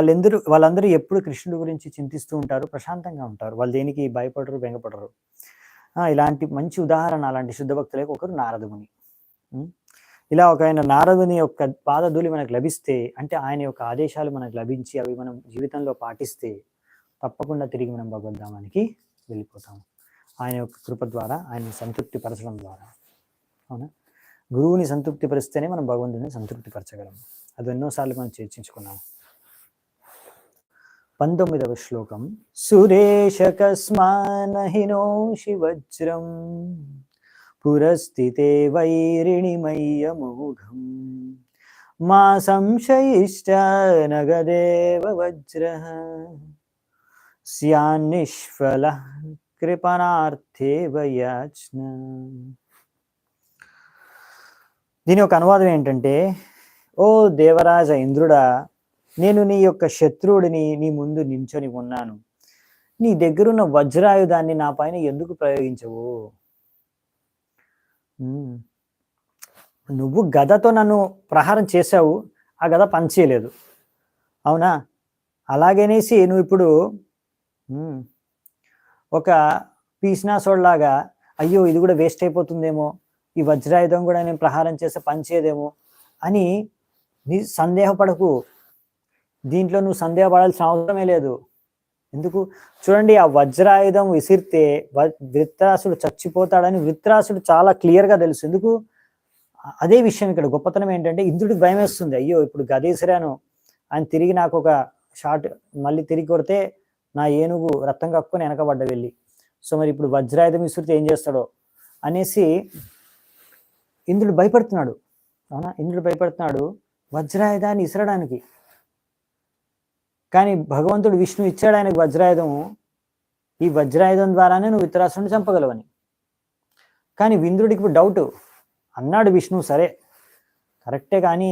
వాళ్ళందరూ ఎప్పుడు కృష్ణుడి గురించి చింతిస్తూ ఉంటారు, ప్రశాంతంగా ఉంటారు, వాళ్ళు దేనికి భయపడరు, బెంగపడరు. ఇలాంటి మంచి ఉదాహరణ అలాంటి శుద్ధ భక్తులకు ఒకరు నారదముని. ఇలా ఒక ఆయన నారదుని యొక్క పాదధూళి మనకు లభిస్తే, అంటే ఆయన యొక్క ఆదేశాలు మనకు లభించి అవి మనం జీవితంలో పాటిస్తే తప్పకుండా తిరిగి మనం భగవద్ధామానికి వెళ్ళిపోతాము, ఆయన యొక్క కృప ద్వారా, ఆయన్ని సంతృప్తి పరచడం ద్వారా. అవునా? గురువుని సంతృప్తి పరిస్తేనే మనం భగవంతుని సంతృప్తి పరచగలం. అది ఎన్నోసార్లు మనం చర్చించుకున్నాం. 19వ శ్లోకం. సురేష కస్మానహినోషి వజ్రం పురస్థితే వైరిణిమయ్యమోఘం మా సంశయిష్ట నగదేవ వజ్రః స్యాన్నిష్ఫలః కృపణార్థేవ యాచ్న. దీని యొక్క అనువాదం ఏంటంటే, ఓ దేవరాజ ఇంద్రుడా, నేను నీ యొక్క శత్రువుడిని, నీ ముందు నించొని ఉన్నాను, నీ దగ్గరున్న వజ్రాయుధాన్ని నా పైన ఎందుకు ప్రయోగించవు? నువ్వు గదతో నన్ను ప్రహారం చేశావు, ఆ గద పనిచేయలేదు. అవునా? అలాగనేసి నువ్వు ఇప్పుడు ఒక పీసినాసోడ్లాగా అయ్యో ఇది కూడా వేస్ట్ అయిపోతుందేమో, ఈ వజ్రాయుధం కూడా నేను ప్రహారం చేస్తే పనిచేయదేమో అని నీ సందేహపడకు. దీంట్లో నువ్వు సందేహపడాల్సిన అవసరమే లేదు. ఎందుకు? చూడండి, ఆ వజ్రాయుధం విసిరితే వృత్రాసుడు చచ్చిపోతాడని వృత్రాసుడు చాలా క్లియర్గా తెలుసు. ఎందుకు? అదే విషయం ఇక్కడ గొప్పతనం ఏంటంటే, ఇంద్రుడికి భయం వేస్తుంది. అయ్యో ఇప్పుడు గదేసిరాను ఆయన తిరిగి నాకు ఒక షాట్ మళ్ళీ తిరిగి కొడితే నా ఏనుగు రక్తం కక్కుని వెనకబడ్డ వెళ్ళి, సో మరి ఇప్పుడు వజ్రాయుధం విసిరితే ఏం చేస్తాడో అనేసి ఇంద్రుడు భయపడుతున్నాడు. అవునా? ఇంద్రుడు భయపడుతున్నాడు వజ్రాయుధాన్ని ఇసరడానికి. కానీ భగవంతుడు విష్ణు ఇచ్చాడు ఆయనకు వజ్రాయుధము. ఈ వజ్రాయుధం ద్వారానే నువ్వు వృత్రాసురుడిని చంపగలవని. కానీ ఇంద్రుడికి ఇప్పుడు డౌట్. అన్నాడు విష్ణు సరే కరెక్టే, కానీ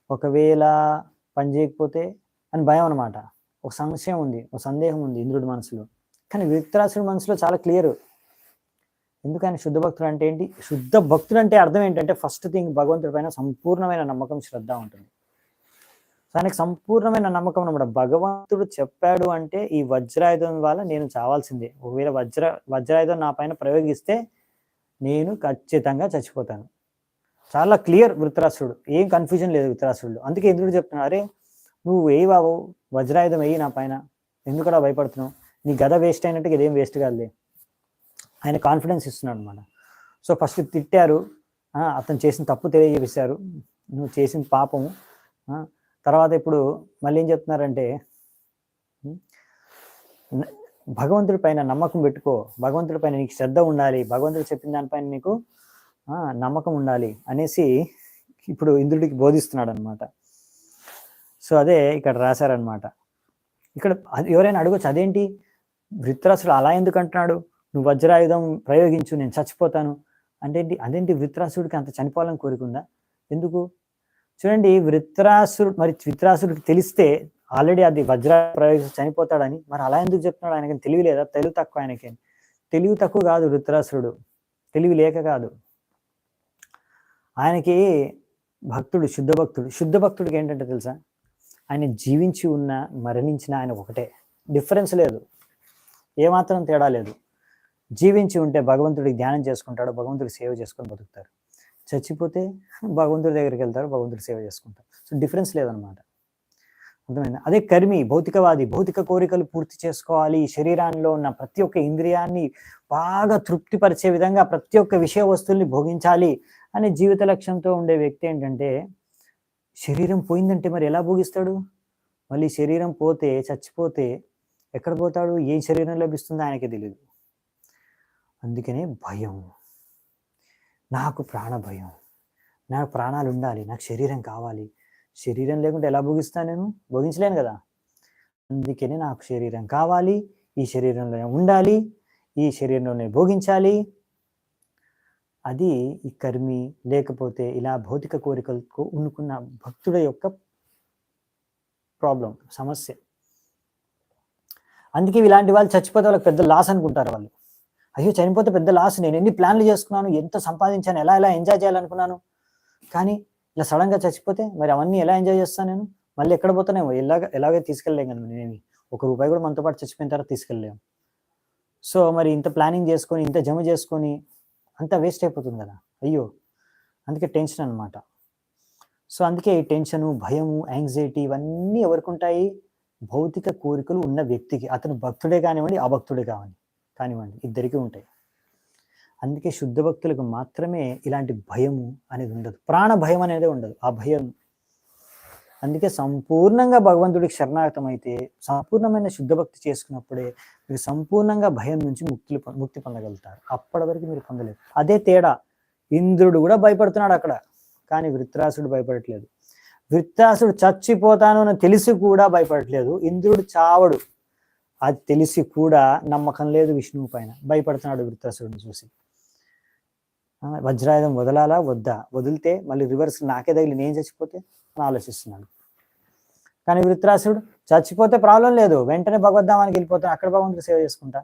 ఒకవేళ పని చేయకపోతే అని భయం అనమాట. ఒక సంశయం ఉంది, ఒక సందేహం ఉంది ఇంద్రుడి మనసులో. కానీ వృత్రాసురుడి మనసులో చాలా క్లియర్. ఎందుకని? శుద్ధ భక్తుడు అంటే ఏంటి? శుద్ధ భక్తుడు అంటే అర్థం ఏంటంటే, ఫస్ట్ థింగ్ భగవంతుడి పైన సంపూర్ణమైన నమ్మకం, శ్రద్ధ ఉంటుంది. ఆయనకు సంపూర్ణమైన నమ్మకం అనమాట. భగవంతుడు చెప్పాడు అంటే ఈ వజ్రాయుధం వల్ల నేను చావాల్సిందే. ఒకవేళ వజ్రాయుధం నా పైన ప్రయోగిస్తే నేను ఖచ్చితంగా చచ్చిపోతాను. చాలా క్లియర్ వృత్రాసురుడు, ఏం కన్ఫ్యూజన్ లేదు వృత్రాసురుడు. అందుకే ఇంద్రుడు చెప్తున్నాడు, అరే నువ్వు వేయి బాబు, వజ్రాయుధం వేయి నా పైన, ఎందుకలా భయపడుతున్నావు? నీ గద వేస్ట్ అయినట్టు ఇదేం వేస్ట్ కాదులే. ఆయన కాన్ఫిడెన్స్ ఇస్తున్నాడు అనమాట. సో ఫస్ట్ తిట్టారు, అతను చేసిన తప్పు తెలియజేశారు, నువ్వు చేసిన పాపము. తర్వాత ఇప్పుడు మళ్ళీ ఏం చెప్తున్నారంటే, భగవంతుడి పైన నమ్మకం పెట్టుకో, భగవంతుడి పైన నీకు శ్రద్ధ ఉండాలి, భగవంతుడు చెప్పిన దానిపైన నీకు నమ్మకం ఉండాలి అనేసి ఇప్పుడు ఇంద్రుడికి బోధిస్తున్నాడు అనమాట. సో అదే ఇక్కడ రాశారనమాట. ఇక్కడ ఎవరైనా అడగొచ్చు, అదేంటి వృత్రాసుడు అలా ఎందుకు అంటున్నాడు, నువ్వు వజ్రాయుధం ప్రయోగించు నేను చచ్చిపోతాను అంటే అదేంటి? వృత్రాసుడికి అంత చనిపోవాలని కోరికుందా? ఎందుకు? చూడండి, వృత్రాసుడికి తెలిస్తే ఆల్రెడీ అది వజ్ర ప్రయోగం చనిపోతాడని, మరి అలా ఎందుకు చెప్తున్నాడు? ఆయనకి తెలివి లేదా? తెలివి తక్కువ ఆయనకి. తెలివి తక్కువ కాదు వృత్రాసురుడు, తెలివి లేక కాదు. ఆయనకి భక్తుడు, శుద్ధ భక్తుడికి ఏంటంటే తెలుసా, ఆయన జీవించి ఉన్న మరణించిన ఆయన ఒకటే, డిఫరెన్స్ లేదు, ఏమాత్రం తేడా లేదు. జీవించి ఉంటే భగవంతుడికి ధ్యానం చేసుకుంటాడు, భగవంతుడికి సేవ చేసుకొని బతుకుతారు. చచ్చిపోతే భగవంతుడి దగ్గరికి వెళ్తారు, భగవంతుడి సేవ చేసుకుంటారు. సో డిఫరెన్స్ లేదనమాట. అర్థమైంది? అదే కర్మి, భౌతికవాది, భౌతిక కోరికలు పూర్తి చేసుకోవాలి, శరీరాల్లో ఉన్న ప్రతి ఒక్క ఇంద్రియాన్ని బాగా తృప్తిపరిచే విధంగా ప్రతి ఒక్క విషయ వస్తువుల్ని భోగించాలి అనే జీవిత లక్ష్యంతో ఉండే వ్యక్తి ఏంటంటే, శరీరం పోయిందంటే మరి ఎలా భోగిస్తాడు? మళ్ళీ శరీరం పోతే, చచ్చిపోతే ఎక్కడ పోతాడు? ఏ శరీరం లభిస్తుందో ఆయనకే తెలియదు. అందుకనే భయం, నాకు ప్రాణ భయం, నాకు ప్రాణాలు ఉండాలి, నాకు శరీరం కావాలి, శరీరం లేకుంటే ఎలా భోగిస్తాను? నేను భోగించలేను కదా. అందుకనే నాకు శరీరం కావాలి, ఈ శరీరంలోనే ఉండాలి, ఈ శరీరంలోనే భోగించాలి. అది ఈ కర్మి, లేకపోతే ఇలా భౌతిక కోరికలకు ఉనుకున్న భక్తుల యొక్క ప్రాబ్లం, సమస్య. అందుకే ఇలాంటి వాళ్ళు చచ్చిపోతే వాళ్ళకి పెద్ద లాస్ అనుకుంటారు. వాళ్ళు అయ్యో చనిపోతే పెద్ద లాస్, నేను ఎన్ని ప్లాన్లు చేసుకున్నాను, ఎంత సంపాదించాను, ఎలా ఎంజాయ్ చేయాలనుకున్నాను, కానీ ఇలా సడన్గా చచ్చిపోతే మరి అవన్నీ ఎలా ఎంజాయ్ చేస్తాను నేను? మళ్ళీ ఎక్కడ పోతానేమో, ఎలాగే తీసుకెళ్ళలేం కదా నేనేమి, ₹1 కూడా మనతో పాటు చచ్చిపోయిన తర్వాత తీసుకెళ్ళలేము. సో మరి ఇంత ప్లానింగ్ చేసుకొని, ఇంత జమ చేసుకొని అంతా వేస్ట్ అయిపోతుంది కదా. అయ్యో, అందుకే టెన్షన్ అనమాట. సో అందుకే ఈ టెన్షను, భయము, యాంగ్జైటీ ఇవన్నీ ఎవరికి ఉంటాయి? భౌతిక కోరికలు ఉన్న వ్యక్తికి. అతను భక్తుడే కానివ్వండి, అభక్తుడే కానివ్వండి, ఇద్దరికీ ఉంటాయి. అందుకే శుద్ధ భక్తులకు మాత్రమే ఇలాంటి భయము అనేది ఉండదు, ప్రాణ భయం అనేది ఉండదు. ఆ భయం, అందుకే సంపూర్ణంగా భగవంతుడికి శరణాగతం అయితే, సంపూర్ణమైన శుద్ధ భక్తి చేసుకున్నప్పుడే మీరు సంపూర్ణంగా భయం నుంచి ముక్తి పొందగలుగుతారు. అప్పటి వరకు మీరు పొందలేరు. అదే తేడా. ఇంద్రుడు కూడా భయపడుతున్నాడు అక్కడ, కానీ వృత్రాసుడు భయపడట్లేదు. వృత్రాసుడు చచ్చిపోతాను అని తెలిసి కూడా భయపడట్లేదు. ఇంద్రుడు చావడు అది తెలిసి కూడా నమ్మకం లేదు విష్ణువు పైన, భయపడుతున్నాడు వృత్రాసుడిని చూసి. వజ్రాయుధం వదలాలా వద్దా, వదిలితే మళ్ళీ రివర్స్ నాకే తగిలి నేను చచ్చిపోతే అని ఆలోచిస్తున్నాడు. కానీ వృత్రాసుడు చచ్చిపోతే ప్రాబ్లం లేదు, వెంటనే భగవద్ధామానికి వెళ్ళిపోతాను, అక్కడ భగవంతుడికి సేవ చేసుకుంటా.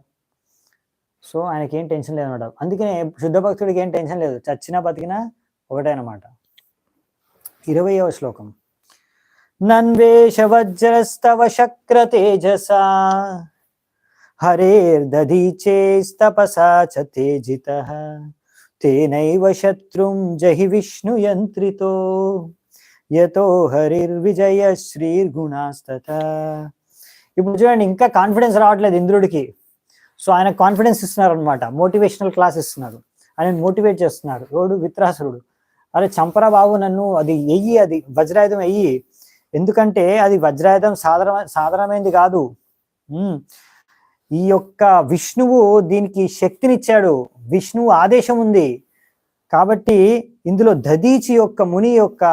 సో ఆయనకి ఏం టెన్షన్ లేదన్నమాట. అందుకనే శుద్ధ భక్తుడికి ఏం టెన్షన్ లేదు, చచ్చినా బతికినా ఒకటే అనమాట. 20వ శ్లోకం. నన్వేష వజ్రస్తవ శక్ర తేజసా హరేర్దధీచేస్తపసా చ తేజితః తేనైవ శత్రుం జహి విష్ణు యంత్రితో యతో హరిర్విజయ శ్రీర్గుణాస్తథా. ఇప్పుడు చూడండి, ఇంకా కాన్ఫిడెన్స్ రావట్లేదు ఇంద్రుడికి. సో ఆయన కాన్ఫిడెన్స్ ఇస్తున్నారు అనమాట, మోటివేషనల్ క్లాస్ ఇస్తున్నారు, ఆయన మోటివేట్ చేస్తున్నారు. ఎవడు? విత్రాసురుడు. అరే చంపరా బాబు నన్ను, అది వెయ్యి, అది వజ్రాయుధం వెయ్యి, ఎందుకంటే అది వజ్రాయుధం సాధారణమైనది కాదు. ఈ యొక్క విష్ణువు దీనికి శక్తినిచ్చాడు, విష్ణువు ఆదేశం ఉంది. కాబట్టి ఇందులో దధీచి యొక్క ముని యొక్క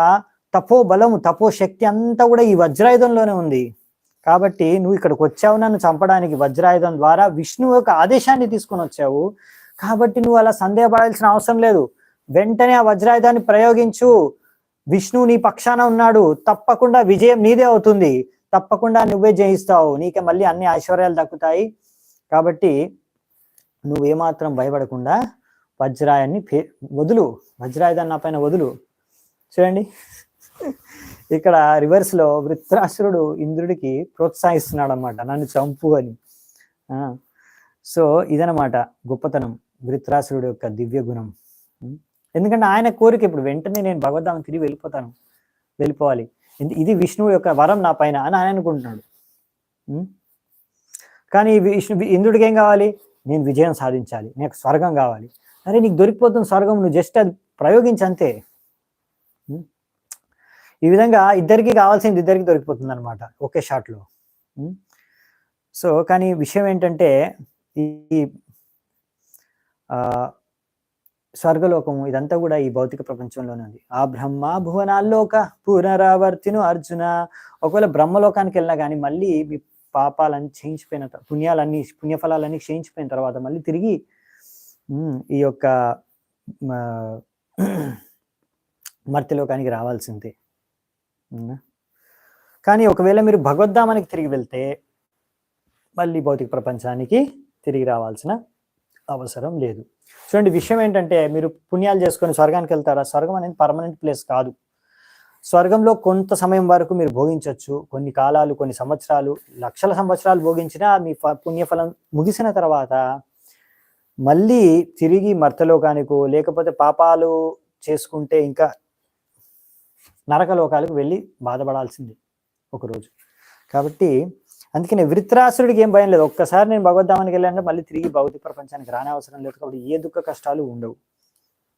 తపో బలము, తపో శక్తి అంతా కూడా ఈ వజ్రాయుధంలోనే ఉంది. కాబట్టి నువ్వు ఇక్కడికి వచ్చావు నన్ను చంపడానికి, వజ్రాయుధం ద్వారా విష్ణువు యొక్క ఆదేశాన్ని తీసుకొని వచ్చావు. కాబట్టి నువ్వు అలా సందేహపడాల్సిన అవసరం లేదు, వెంటనే ఆ వజ్రాయుధాన్ని ప్రయోగించు. విష్ణువు నీ పక్షాన ఉన్నాడు, తప్పకుండా విజయం నీదే అవుతుంది, తప్పకుండా నువ్వే జయిస్తావు, నీకే మళ్ళీ అన్ని ఐశ్వర్యాలు దక్కుతాయి. కాబట్టి నువ్వేమాత్రం భయపడకుండా వజ్రాయాన్ని వదులు, వజ్రాయుధాన్ని నా పైన వదులు. చూడండి, ఇక్కడ రివర్స్ లో వృత్రాసురుడు ఇంద్రుడికి ప్రోత్సహిస్తున్నాడు అనమాట, నన్ను చంపు అని. సో ఇదనమాట గొప్పతనం, వృత్రాసురుడు యొక్క దివ్య గుణం. ఎందుకంటే ఆయన కోరిక ఇప్పుడు వెంటనే నేను భగవద్ధామం తిరిగి వెళ్ళిపోవాలి, ఇది విష్ణువు యొక్క వరం నా పైన అని ఆయన అనుకుంటున్నాడు. కానీ ఇంద్రుడికి ఏం కావాలి? నేను విజయం సాధించాలి, నాకు స్వర్గం కావాలి. అరే నీకు దొరికిపోతుంది స్వర్గం, నువ్వు జస్ట్ అది ప్రయోగించంతే. ఈ విధంగా ఇద్దరికి కావాల్సింది ఇద్దరికి దొరికిపోతుంది అనమాట ఒకే షాట్లో. సో కానీ విషయం ఏంటంటే ఈ స్వర్గలోకము ఇదంతా కూడా ఈ భౌతిక ప్రపంచంలోనే ఉంది. ఆ బ్రహ్మ భువనాల్లోక పునరావర్తిను అర్జున. ఒకవేళ బ్రహ్మలోకానికి వెళ్ళినా కానీ మళ్ళీ మీ పాపాలన్నీ క్షయించిపోయిన, పుణ్యఫలాలన్నీ క్షయించిపోయిన తర్వాత మళ్ళీ తిరిగి ఈ యొక్క మర్త్యలోకానికి రావాల్సిందే. కానీ ఒకవేళ మీరు భగవద్ధామానికి తిరిగి వెళ్తే మళ్ళీ భౌతిక ప్రపంచానికి తిరిగి రావాల్సిన అవసరం లేదు. చూడండి, విషయం ఏంటంటే మీరు పుణ్యాలు చేసుకొని స్వర్గానికి వెళ్తారా? స్వర్గం అనేది పర్మనెంట్ ప్లేస్ కాదు. స్వర్గంలో కొంత సమయం వరకు మీరు భోగించవచ్చు, కొన్ని కాలాలు, కొన్ని సంవత్సరాలు, లక్షల సంవత్సరాలు భోగించినా మీ పుణ్యఫలం ముగిసిన తర్వాత మళ్ళీ తిరిగి మర్త్యలోకానికో లేకపోతే పాపాలు చేసుకుంటే ఇంకా నరకలోకాలకు వెళ్ళి బాధపడాల్సింది ఒకరోజు. కాబట్టి అందుకనే వృత్రాసురుడికి ఏం భయం లేదు, ఒక్కసారి నేను భగవద్ధామానికి వెళ్ళానంటే మళ్ళీ తిరిగి భౌతిక ప్రపంచానికి రానే అవసరం లేదు. కాబట్టి ఏ దుఃఖ కష్టాలు ఉండవు.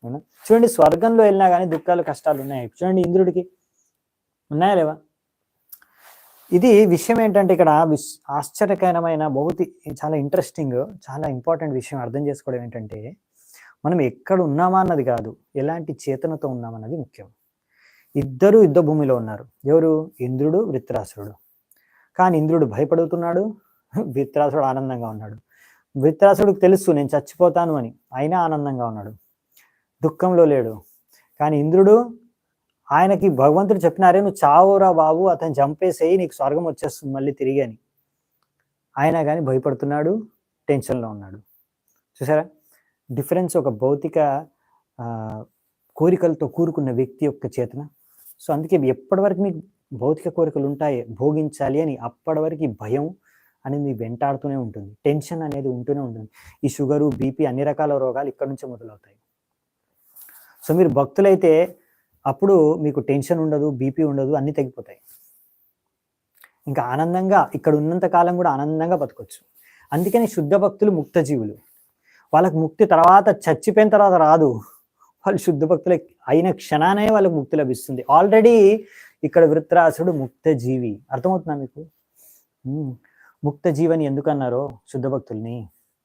అవునా? చూడండి, స్వర్గంలో వెళ్ళినా కానీ దుఃఖాలు కష్టాలు ఉన్నాయి. చూడండి ఇంద్రుడికి ఉన్నాయా లేవా? ఇది విషయం ఏంటంటే ఇక్కడ ఆశ్చర్యకరమైన చాలా ఇంట్రెస్టింగ్, చాలా ఇంపార్టెంట్ విషయం అర్థం చేసుకోవడం ఏంటంటే మనం ఎక్కడ ఉన్నామా అన్నది కాదు, ఎలాంటి చేతనతో ఉన్నామన్నది ముఖ్యం. ఇద్దరు యుద్ధ భూమిలో ఉన్నారు. ఎవరు? ఇంద్రుడు, వృత్రాసురుడు. కానీ ఇంద్రుడు భయపడుతున్నాడు, వృత్రాసురుడు ఆనందంగా ఉన్నాడు. వృత్రాసురుడికి తెలుసు నేను చచ్చిపోతాను అని, అయినా ఆనందంగా ఉన్నాడు, దుఃఖంలో లేడు. కానీ ఇంద్రుడు, ఆయనకి భగవంతుడు చెప్పినారే నువ్వు చావురా బాబు, అతను చంపేసేయి, నీకు స్వర్గం వచ్చేస్తుంది మళ్ళీ తిరిగి అని. ఆయన కానీ భయపడుతున్నాడు, టెన్షన్లో ఉన్నాడు. చూసారా డిఫరెన్స్? ఒక భౌతిక కోరికలతో కూరుకున్న వ్యక్తి యొక్క చేతన. సో అందుకే ఎప్పటి వరకు మీకు భౌతిక కోరికలు ఉంటాయి భోగించాలి అని, అప్పటి వరకు భయం అనేది వెంటాడుతూనే ఉంటుంది, టెన్షన్ అనేది ఉంటూనే ఉంటుంది. ఈ షుగరు, బీపీ, అన్ని రకాల రోగాలు ఇక్కడ నుంచే మొదలవుతాయి. సో మీరు భక్తులైతే అప్పుడు మీకు టెన్షన్ ఉండదు, బీపీ ఉండదు, అన్నీ తగ్గిపోతాయి. ఇంకా ఆనందంగా ఇక్కడ ఉన్నంత కాలం కూడా ఆనందంగా బతకొచ్చు. అందుకని శుద్ధ భక్తులు ముక్త జీవులు. వాళ్ళకి ముక్తి తర్వాత, చచ్చిపోయిన తర్వాత రాదు. వాళ్ళు శుద్ధ భక్తులు అయిన క్షణానే వాళ్ళకి ముక్తి లభిస్తుంది. ఆల్రెడీ ఇక్కడ వృత్రాసుడు ముక్త జీవి. అర్థమవుతుందా మీకు? ముక్త జీవని ఎందుకన్నారో శుద్ధ భక్తుల్ని?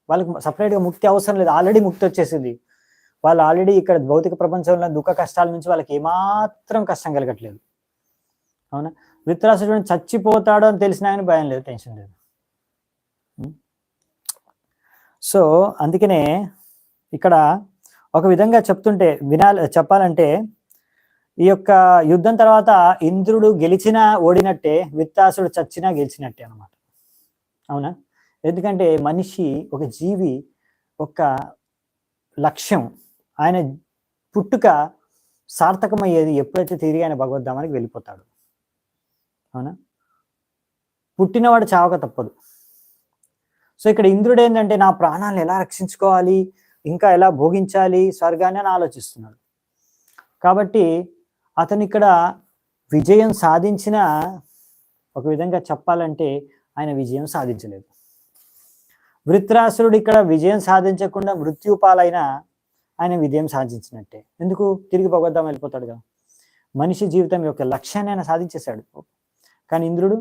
వాళ్ళకి సపరేట్గా ముక్తి అవసరం లేదు, ఆల్రెడీ ముక్తి వచ్చేసింది. వాళ్ళు ఆల్రెడీ ఇక్కడ భౌతిక ప్రపంచంలో దుఃఖ కష్టాల నుంచి వాళ్ళకి ఏమాత్రం కష్టం కలగట్లేదు. అవునా? వృత్రాసుడు చచ్చిపోతాడు అని తెలిసినా కానీ భయం లేదు, టెన్షన్ లేదు. సో అందుకనే ఇక్కడ ఒక విధంగా చెప్పాలంటే ఈ యొక్క యుద్ధం తర్వాత ఇంద్రుడు గెలిచినా ఓడినట్టే, వృత్రాసుడు చచ్చినా గెలిచినట్టే అన్నమాట. అవునా? ఎందుకంటే మనిషి, ఒక జీవి ఒక లక్ష్యం, ఆయన పుట్టుక సార్థకమయ్యేది ఎప్పుడైతే తిరిగి ఆయన భగవద్ధామానికి వెళ్ళిపోతాడు. అవునా? పుట్టినవాడు చావక తప్పదు. సో ఇక్కడ ఇంద్రుడు ఏంటంటే నా ప్రాణాలను ఎలా రక్షించుకోవాలి, ఇంకా ఎలా భోగించాలి స్వర్గాన్ని అని ఆలోచిస్తున్నాడు. కాబట్టి అతను ఇక్కడ విజయం సాధించిన, ఒక విధంగా చెప్పాలంటే ఆయన విజయం సాధించలేదు. వృత్రాసురుడు ఇక్కడ విజయం సాధించకుండా మృత్యుపాలైన ఆయన విజయం సాధించినట్టే. ఎందుకు? తిరిగి భగవద్ధాం వెళ్ళిపోతాడు కదా. మనిషి జీవితం యొక్క లక్ష్యాన్ని ఆయన సాధించేశాడు. కానీ ఇంద్రుడు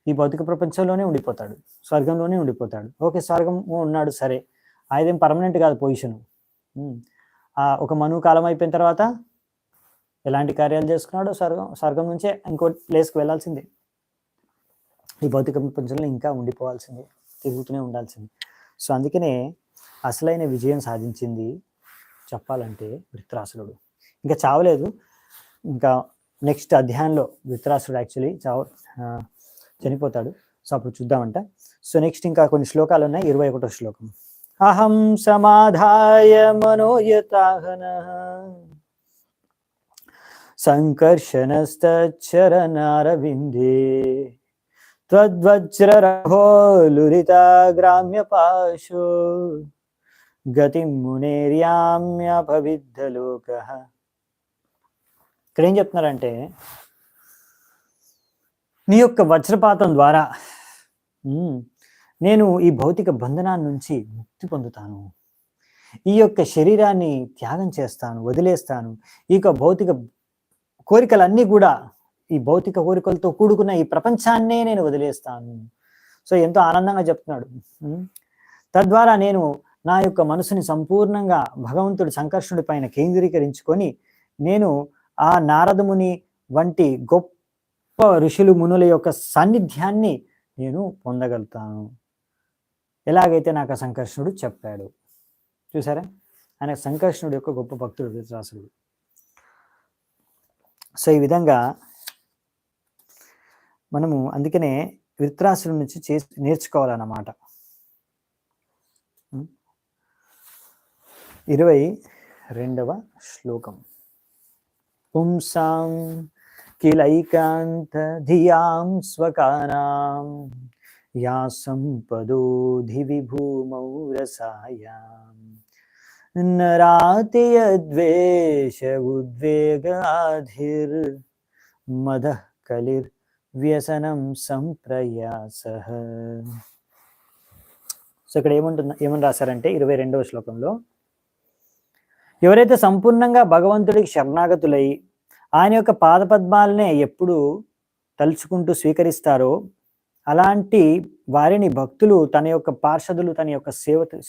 ఈ భౌతిక ప్రపంచంలోనే ఉండిపోతాడు, స్వర్గంలోనే ఉండిపోతాడు. ఓకే, స్వర్గం ఉన్నాడు సరే, ఆయదేం పర్మనెంట్ కాదు పొజిషను. ఒక మనువు కాలం అయిపోయిన తర్వాత ఎలాంటి కార్యాలు చేసుకున్నాడో స్వర్గం నుంచే ఇంకో ప్లేస్కి వెళ్ళాల్సిందే. ఈ భౌతిక ప్రపంచంలో ఇంకా ఉండిపోవాల్సిందే, తిరుగుతూనే ఉండాల్సింది. సో అందుకనే అసలైన విజయం సాధించింది చెప్పాలంటే వృత్రాసురుడు. ఇంకా చావలేదు, ఇంకా నెక్స్ట్ అధ్యాయంలో వృత్రాసురుడు యాక్చువల్లీ చనిపోతాడు. సో అప్పుడు చూద్దామంట. సో నెక్స్ట్ ఇంకా కొన్ని శ్లోకాలు ఉన్నాయి. 21వ శ్లోకం. అహం సమాధాయ మనోయతాహన సంకర్షణశ్చరణారవిందే త్వద్వజ్రరహోలురితా గ్రామ్యపాశో గతిం మునేర్యామ్యపవిద్ధలోకః. ఇక్కడ ఏం చెప్తున్నారంటే, నీ యొక్క వజ్రపాతం ద్వారా నేను ఈ భౌతిక బంధనాన్ని నుంచి ముక్తి పొందుతాను, ఈ యొక్క శరీరాన్ని త్యాగం చేస్తాను, వదిలేస్తాను, ఈ యొక్క భౌతిక కోరికలన్నీ కూడా, ఈ భౌతిక కోరికలతో కూడుకున్న ఈ ప్రపంచాన్నే నేను వదిలేస్తాను. సో ఎంతో ఆనందంగా చెప్తున్నాడు. తద్వారా నేను నా యొక్క మనసుని సంపూర్ణంగా భగవంతుడి సంకర్షణుడి పైన కేంద్రీకరించుకొని నేను ఆ నారదముని వంటి గొప్ప ఋషులు మునుల యొక్క సాన్నిధ్యాన్ని నేను పొందగలుగుతాను, ఎలాగైతే నాకు ఆ సంకర్షణుడు చెప్పాడు. చూసారా, ఆయన సంకర్షణుడు యొక్క గొప్ప భక్తుడు వృత్రాసురుడు. సో ఈ విధంగా మనము అందుకనే వృత్రాసురుడి నుంచి నేర్చుకోవాలన్నమాట. 22వ శ్లోకం. పుంసాం కిలైకాంత ధియాం స్వకానాం యా సంపదో ధివి భూమౌ రసాయాం నరాతి యద్వేష ఉద్వేగాధిర్ మదః కలిర్ వ్యసనం సంప్రయాసః. సో ఇక్కడ ఏమని రాశారంటే 22వ శ్లోకంలో, ఎవరైతే సంపూర్ణంగా భగవంతుడికి శరణాగతులై ఆయన యొక్క పాదపద్మాలనే ఎప్పుడు తలుచుకుంటూ స్వీకరిస్తారో అలాంటి వారిని భక్తులు తన యొక్క పార్షదులు, తన యొక్క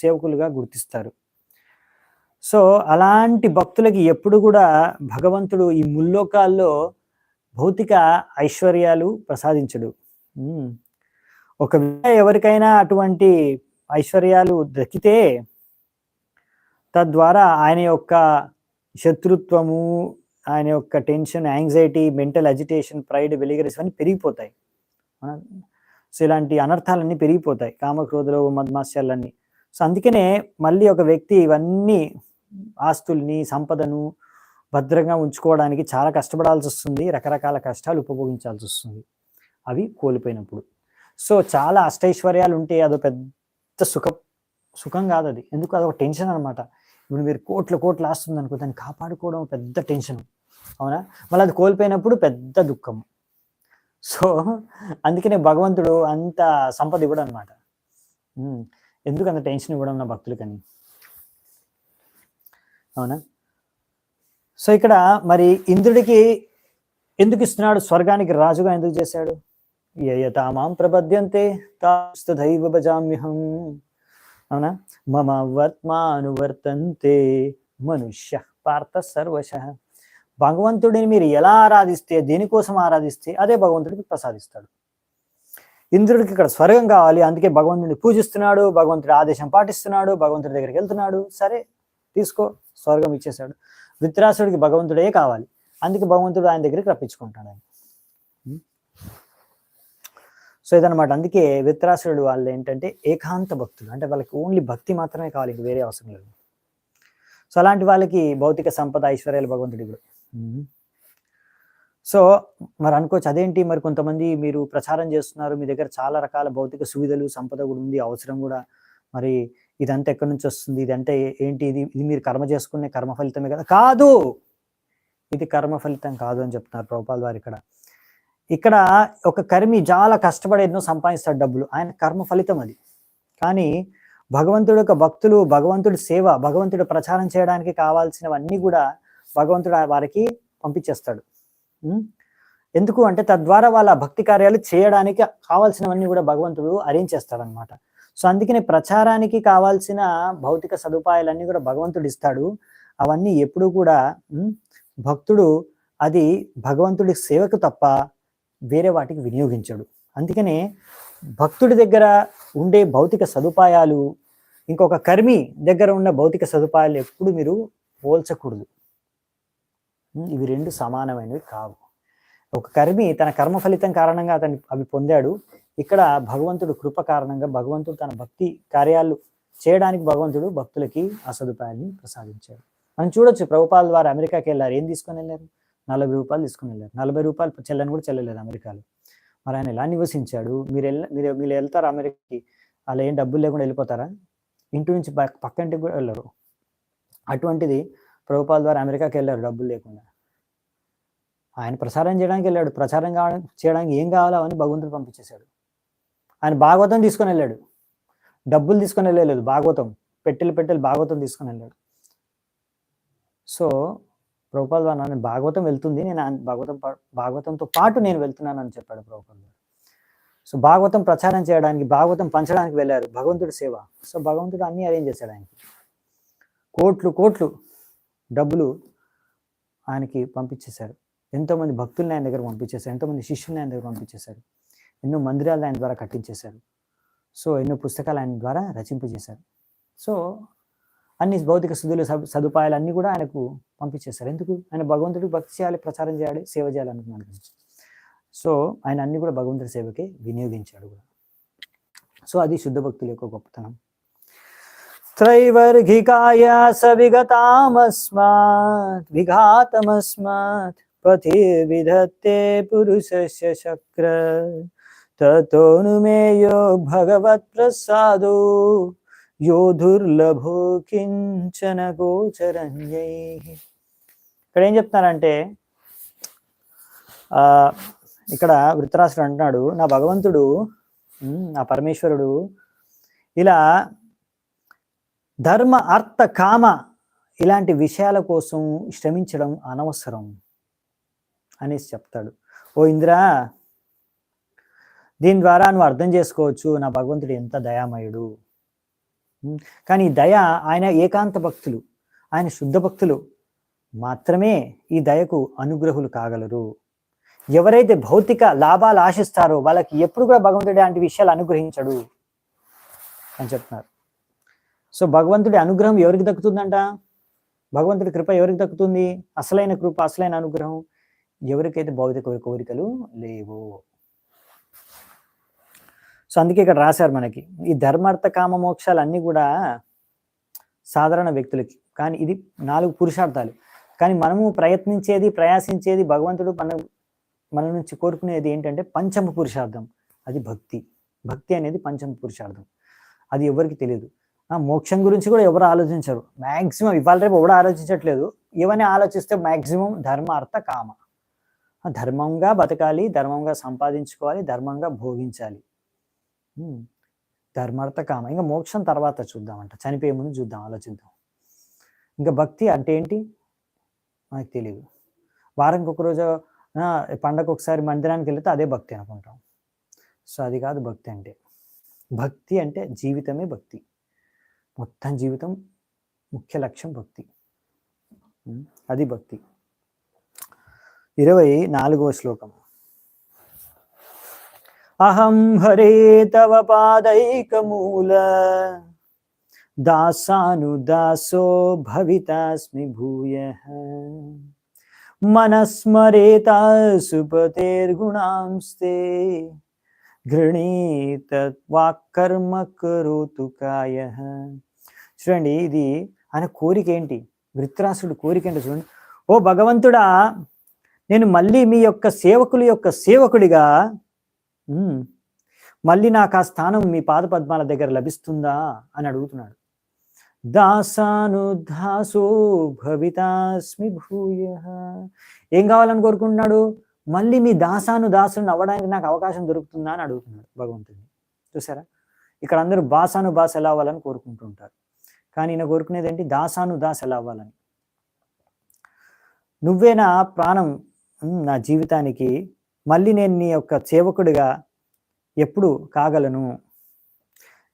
సేవకులుగా గుర్తిస్తారు. సో అలాంటి భక్తులకి ఎప్పుడు కూడా భగవంతుడు ఈ ముల్లోకాల్లో భౌతిక ఐశ్వర్యాలు ప్రసాదించడు. ఒకవేళ ఎవరికైనా అటువంటి ఐశ్వర్యాలు దక్కితే తద్వారా ఆయన యొక్క శత్రుత్వము, ఆయన యొక్క tension, anxiety, mental agitation, pride, వెలిగరిస్ అన్నీ పెరిగిపోతాయి. సో ఇలాంటి అనర్థాలన్నీ పెరిగిపోతాయి, కామక్రోధులు, మద్మాత్సర్యాలన్నీ. సో అందుకనే మళ్ళీ ఒక వ్యక్తి ఇవన్నీ ఆస్తుల్ని, సంపదను భద్రంగా ఉంచుకోవడానికి చాలా కష్టపడాల్సి వస్తుంది, రకరకాల కష్టాలు ఉపభోగించాల్సి వస్తుంది అవి కోల్పోయినప్పుడు. సో చాలా అష్టైశ్వర్యాలు ఉంటే అదో పెద్ద సుఖం కాదు అది. ఎందుకు? అదొక టెన్షన్ అనమాట. ఇప్పుడు మీరు కోట్ల ఆస్తుంది అనుకో, దాన్ని కాపాడుకోవడం పెద్ద టెన్షన్, అవునా? మళ్ళీ అది కోల్పోయినప్పుడు పెద్ద దుఃఖం. సో అందుకనే భగవంతుడు అంత సంపద ఇవ్వడం అనమాట. ఎందుకు అంత టెన్షన్ ఇవ్వడం నా భక్తులకని, అవునా? సో ఇక్కడ మరి ఇంద్రుడికి ఎందుకు ఇస్తున్నాడు? స్వర్గానికి రాజుగా ఎందుకు చేశాడు? యయతామాం ప్రపద్యంతే తాస్తథైవ భజామ్యహం, అవునా? మమ వర్త్మానువర్తంతే మనుష్య పార్థ సర్వశః. భగవంతుడిని మీరు ఎలా ఆరాధిస్తే, దేనికోసం ఆరాధిస్తే అదే భగవంతుడికి ప్రసాదిస్తాడు. ఇంద్రుడికి ఇక్కడ స్వర్గం కావాలి, అందుకే భగవంతుడిని పూజిస్తున్నాడు, భగవంతుడి ఆదేశం పాటిస్తున్నాడు, భగవంతుడి దగ్గరికి వెళ్తున్నాడు. సరే తీసుకో, స్వర్గం ఇచ్చేశాడు. వృత్రాసుడికి భగవంతుడే కావాలి, అందుకే భగవంతుడు ఆయన దగ్గరికి రప్పించుకుంటాడు ఆయన. సో ఇదనమాట. అందుకే వృత్రాసురుడు వాళ్ళు ఏంటంటే ఏకాంత భక్తులు, అంటే వాళ్ళకి ఓన్లీ భక్తి మాత్రమే కావాలి, ఇంక వేరే అవసరం లేదు. సో అలాంటి వాళ్ళకి భౌతిక సంపద, ఐశ్వర్యాలు భగవంతుడి కూడా. సో మరి అనుకోవచ్చు, అదేంటి మరి కొంతమంది మీరు ప్రచారం చేస్తున్నారు, మీ దగ్గర చాలా రకాల భౌతిక సువిధలు, సంపద కూడా ఉంది, అవసరం కూడా, మరి ఇదంతా ఎక్కడి నుంచి వస్తుంది, ఇదంటే ఏంటి, ఇది ఇది మీరు కర్మ చేసుకునే కర్మ ఫలితమే కదా? కాదు, ఇది కర్మ ఫలితం కాదు అని చెప్తున్నారు ప్రభుపాల్ వారు ఇక్కడ. ఇక్కడ ఒక కర్మి చాలా కష్టపడి ఎన్నో సంపాదిస్తాడు డబ్బులు, ఆయన కర్మ ఫలితం అది. కానీ భగవంతుడు యొక్క భక్తులు, భగవంతుడి సేవ, భగవంతుడి ప్రచారం చేయడానికి కావాల్సినవన్నీ కూడా భగవంతుడు వారికి పంపించేస్తాడు. ఎందుకు అంటే తద్వారా వాళ్ళ భక్తి కార్యాలు చేయడానికి కావాల్సినవన్నీ కూడా భగవంతుడు అరేంజ్ చేస్తాడనమాట. సో అందుకనే ప్రచారానికి కావాల్సిన భౌతిక సదుపాయాలన్నీ కూడా భగవంతుడు ఇస్తాడు. అవన్నీ ఎప్పుడు కూడా భక్తుడు అది భగవంతుడి సేవకు తప్ప వేరే వాటికి వినియోగించడు. అందుకనే భక్తుడి దగ్గర ఉండే భౌతిక సదుపాయాలు ఇంకొక కర్మి దగ్గర ఉన్న భౌతిక సదుపాయాలు ఎప్పుడు మీరు పోల్చకూడదు. ఇవి రెండు సమానమైనవి కావు. ఒక కర్మి తన కర్మ ఫలితం కారణంగా అవి పొందాడు. ఇక్కడ భగవంతుడు కృప కారణంగా భగవంతుడు తన భక్తి కార్యాలు చేయడానికి భగవంతుడు భక్తులకి ఆ సదుపాయాన్ని ప్రసాదించాడు. మనం చూడొచ్చు, ప్రభుపాల్ ద్వారా అమెరికాకి వెళ్ళారు, ఏం తీసుకొని వెళ్ళారు? 40 రూపాయలు తీసుకుని వెళ్ళారు. 40 రూపాయలు చెల్లని కూడా చెల్లలేదు అమెరికాలో. మరి ఆయన ఎలా నివసించాడు? మీరు వెళ్తారు అమెరికాకి, అలా ఏం డబ్బులు లేకుండా వెళ్ళిపోతారా? ఇంటి నుంచి పక్కంటికి కూడా వెళ్ళరు. అటువంటిది ప్రభుపాల్ ద్వారా అమెరికాకి వెళ్ళారు డబ్బులు లేకుండా. ఆయన ప్రసారం చేయడానికి వెళ్ళాడు, ప్రచారం చేయడానికి ఏం కావాలో అవన్నీ భగవంతుడు పంపించేశాడు. ఆయన భాగవతం తీసుకొని వెళ్ళాడు, డబ్బులు తీసుకొని వెళ్ళలేదు, భాగవతం పెట్టెలు భాగవతం తీసుకొని వెళ్ళాడు. సో ప్రభుపాల్ ద్వారా నేను భాగవతం వెళ్తుంది, నేను భాగవతంతో పాటు నేను వెళ్తున్నాను అని చెప్పాడు ప్రభుపాల్ గారు. సో భాగవతం ప్రచారం చేయడానికి, భాగవతం పంచడానికి వెళ్ళారు, భగవంతుడి సేవ. సో భగవంతుడు అన్ని అరేంజ్ చేశాడు ఆయనకి. కోట్లు డబ్బులు ఆయనకి పంపించేశారు. ఎంతోమంది భక్తుల్ని ఆయన దగ్గర పంపించేశారు, ఎంతోమంది శిష్యుల్ని ఆయన దగ్గర పంపించేశారు, ఎన్నో మందిరాలు ఆయన ద్వారా కట్టించేశారు. సో ఎన్నో పుస్తకాలు ఆయన ద్వారా రచింపజేశారు. సో అన్ని భౌతిక సదుపాయాలు అన్నీ కూడా ఆయనకు పంపించేశారు. ఎందుకు? ఆయన భగవంతుడికి భక్తి చేయాలి, ప్రచారం చేయాలి, సేవ చేయాలి అనుకున్నాడు. సో ఆయన అన్ని కూడా భగవంతుడి సేవకే వినియోగించాడు కూడా. సో అది శుద్ధ భక్తుల యొక్క గొప్పతనం. త్రైవర్గికాయ విఘాతమస్మాత్ పథే విధత్తే పురుషస్య చక్ర తతోనుమేయో భగవత్ ప్రసాదో యో దుర్లభో కించన గోచరంజై. ఇక్కడ ఏం చెప్తున్నారంటే, ఇక్కడ వృత్రాసుడు అంటున్నాడు, నా భగవంతుడు, నా పరమేశ్వరుడు ఇలా ధర్మ అర్థ కామ ఇలాంటి విషయాల కోసం శ్రమించడం అనవసరం అనేసి చెప్తాడు. ఓ ఇంద్ర, దీని ద్వారా నువ్వు అర్థం చేసుకోవచ్చు నా భగవంతుడు ఎంత దయామయుడు. కానీ దయ, ఆయన ఏకాంత భక్తులు, ఆయన శుద్ధ భక్తులు మాత్రమే ఈ దయకు అనుగ్రహులు కాగలరు. ఎవరైతే భౌతిక లాభాలు ఆశిస్తారో వాళ్ళకి ఎప్పుడు కూడా భగవంతుడి లాంటి విషయాలు అనుగ్రహించడు అని చెప్తున్నారు. సో భగవంతుడి అనుగ్రహం ఎవరికి దక్కుతుందంట? భగవంతుడి కృప ఎవరికి దక్కుతుంది? అసలైన కృప, అసలైన అనుగ్రహం ఎవరికైతే భౌతిక కోరికలు లేవో. సో అందుకే ఇక్కడ రాశారు మనకి, ఈ ధర్మార్థ కామ మోక్షాలు అన్నీ కూడా సాధారణ వ్యక్తులకి, కానీ ఇది 4 పురుషార్థాలు. కానీ మనము ప్రయాసించేది భగవంతుడు మన నుంచి కోరుకునేది ఏంటంటే పంచమ పురుషార్థం, అది భక్తి. భక్తి అనేది పంచమ పురుషార్థం, అది ఎవరికి తెలియదు. మోక్షం గురించి కూడా ఎవరు ఆలోచించరు మ్యాక్సిమం. ఇవాళ రేపు ఎవరు ఆలోచించట్లేదు. ఏమని ఆలోచిస్తే మ్యాక్సిమం ధర్మ అర్థ కామ, ధర్మంగా బతకాలి, ధర్మంగా సంపాదించుకోవాలి, ధర్మంగా భోగించాలి, ధర్మార్థ కామ. ఇంకా మోక్షం తర్వాత చూద్దామంట, చనిపోయే ముందు చూద్దాం, ఆలోచిద్దాం. ఇంకా భక్తి అంటే ఏంటి మనకు తెలియదు. వారానికి ఒకరోజు పండగ ఒకసారి మందిరానికి వెళితే అదే భక్తి అనుకుంటాం. సో అది కాదు భక్తి అంటే. భక్తి అంటే జీవితమే భక్తి, మొత్తం జీవితం ముఖ్య లక్ష్యం భక్తి, అది భక్తి. 24వ శ్లోకం. అహం హరే తవ పాదైకమూల దాసానుదాసో భవితాస్మి భూయః మనస్మరేత సుపతేర్గుణాంస్తే గృణీత వాక్కర్మ కరోతు కాయః. చూడండి, ఇది ఆయన కోరిక ఏంటి, వృత్రాసుడు కోరిక ఏంటో చూడండి. ఓ భగవంతుడా, నేను మళ్ళీ మీ యొక్క సేవకుల యొక్క సేవకుడిగా మళ్ళీ నాకు ఆ స్థానం మీ పాద పద్మాల దగ్గర లభిస్తుందా అని అడుగుతున్నాడు. దాసాను దాసో భవితాస్మి భూయ. ఏం కావాలని కోరుకుంటున్నాడు? మళ్ళీ మీ దాసాను దాసుని అవ్వడానికి నాకు అవకాశం దొరుకుతుందా అని అడుగుతున్నాడు భగవంతుడిని. చూసారా, ఇక్కడ అందరూ బాసాను బాస్ ఎలా అవ్వాలని కోరుకుంటుంటారు, కానీ ఈయన కోరుకునేది ఏంటి? దాసాను దాస్ ఎలా అవ్వాలని. నువ్వే నా ప్రాణం, నా జీవితానికి, మళ్ళీ నేను నీ యొక్క సేవకుడిగా ఎప్పుడు కాగలను.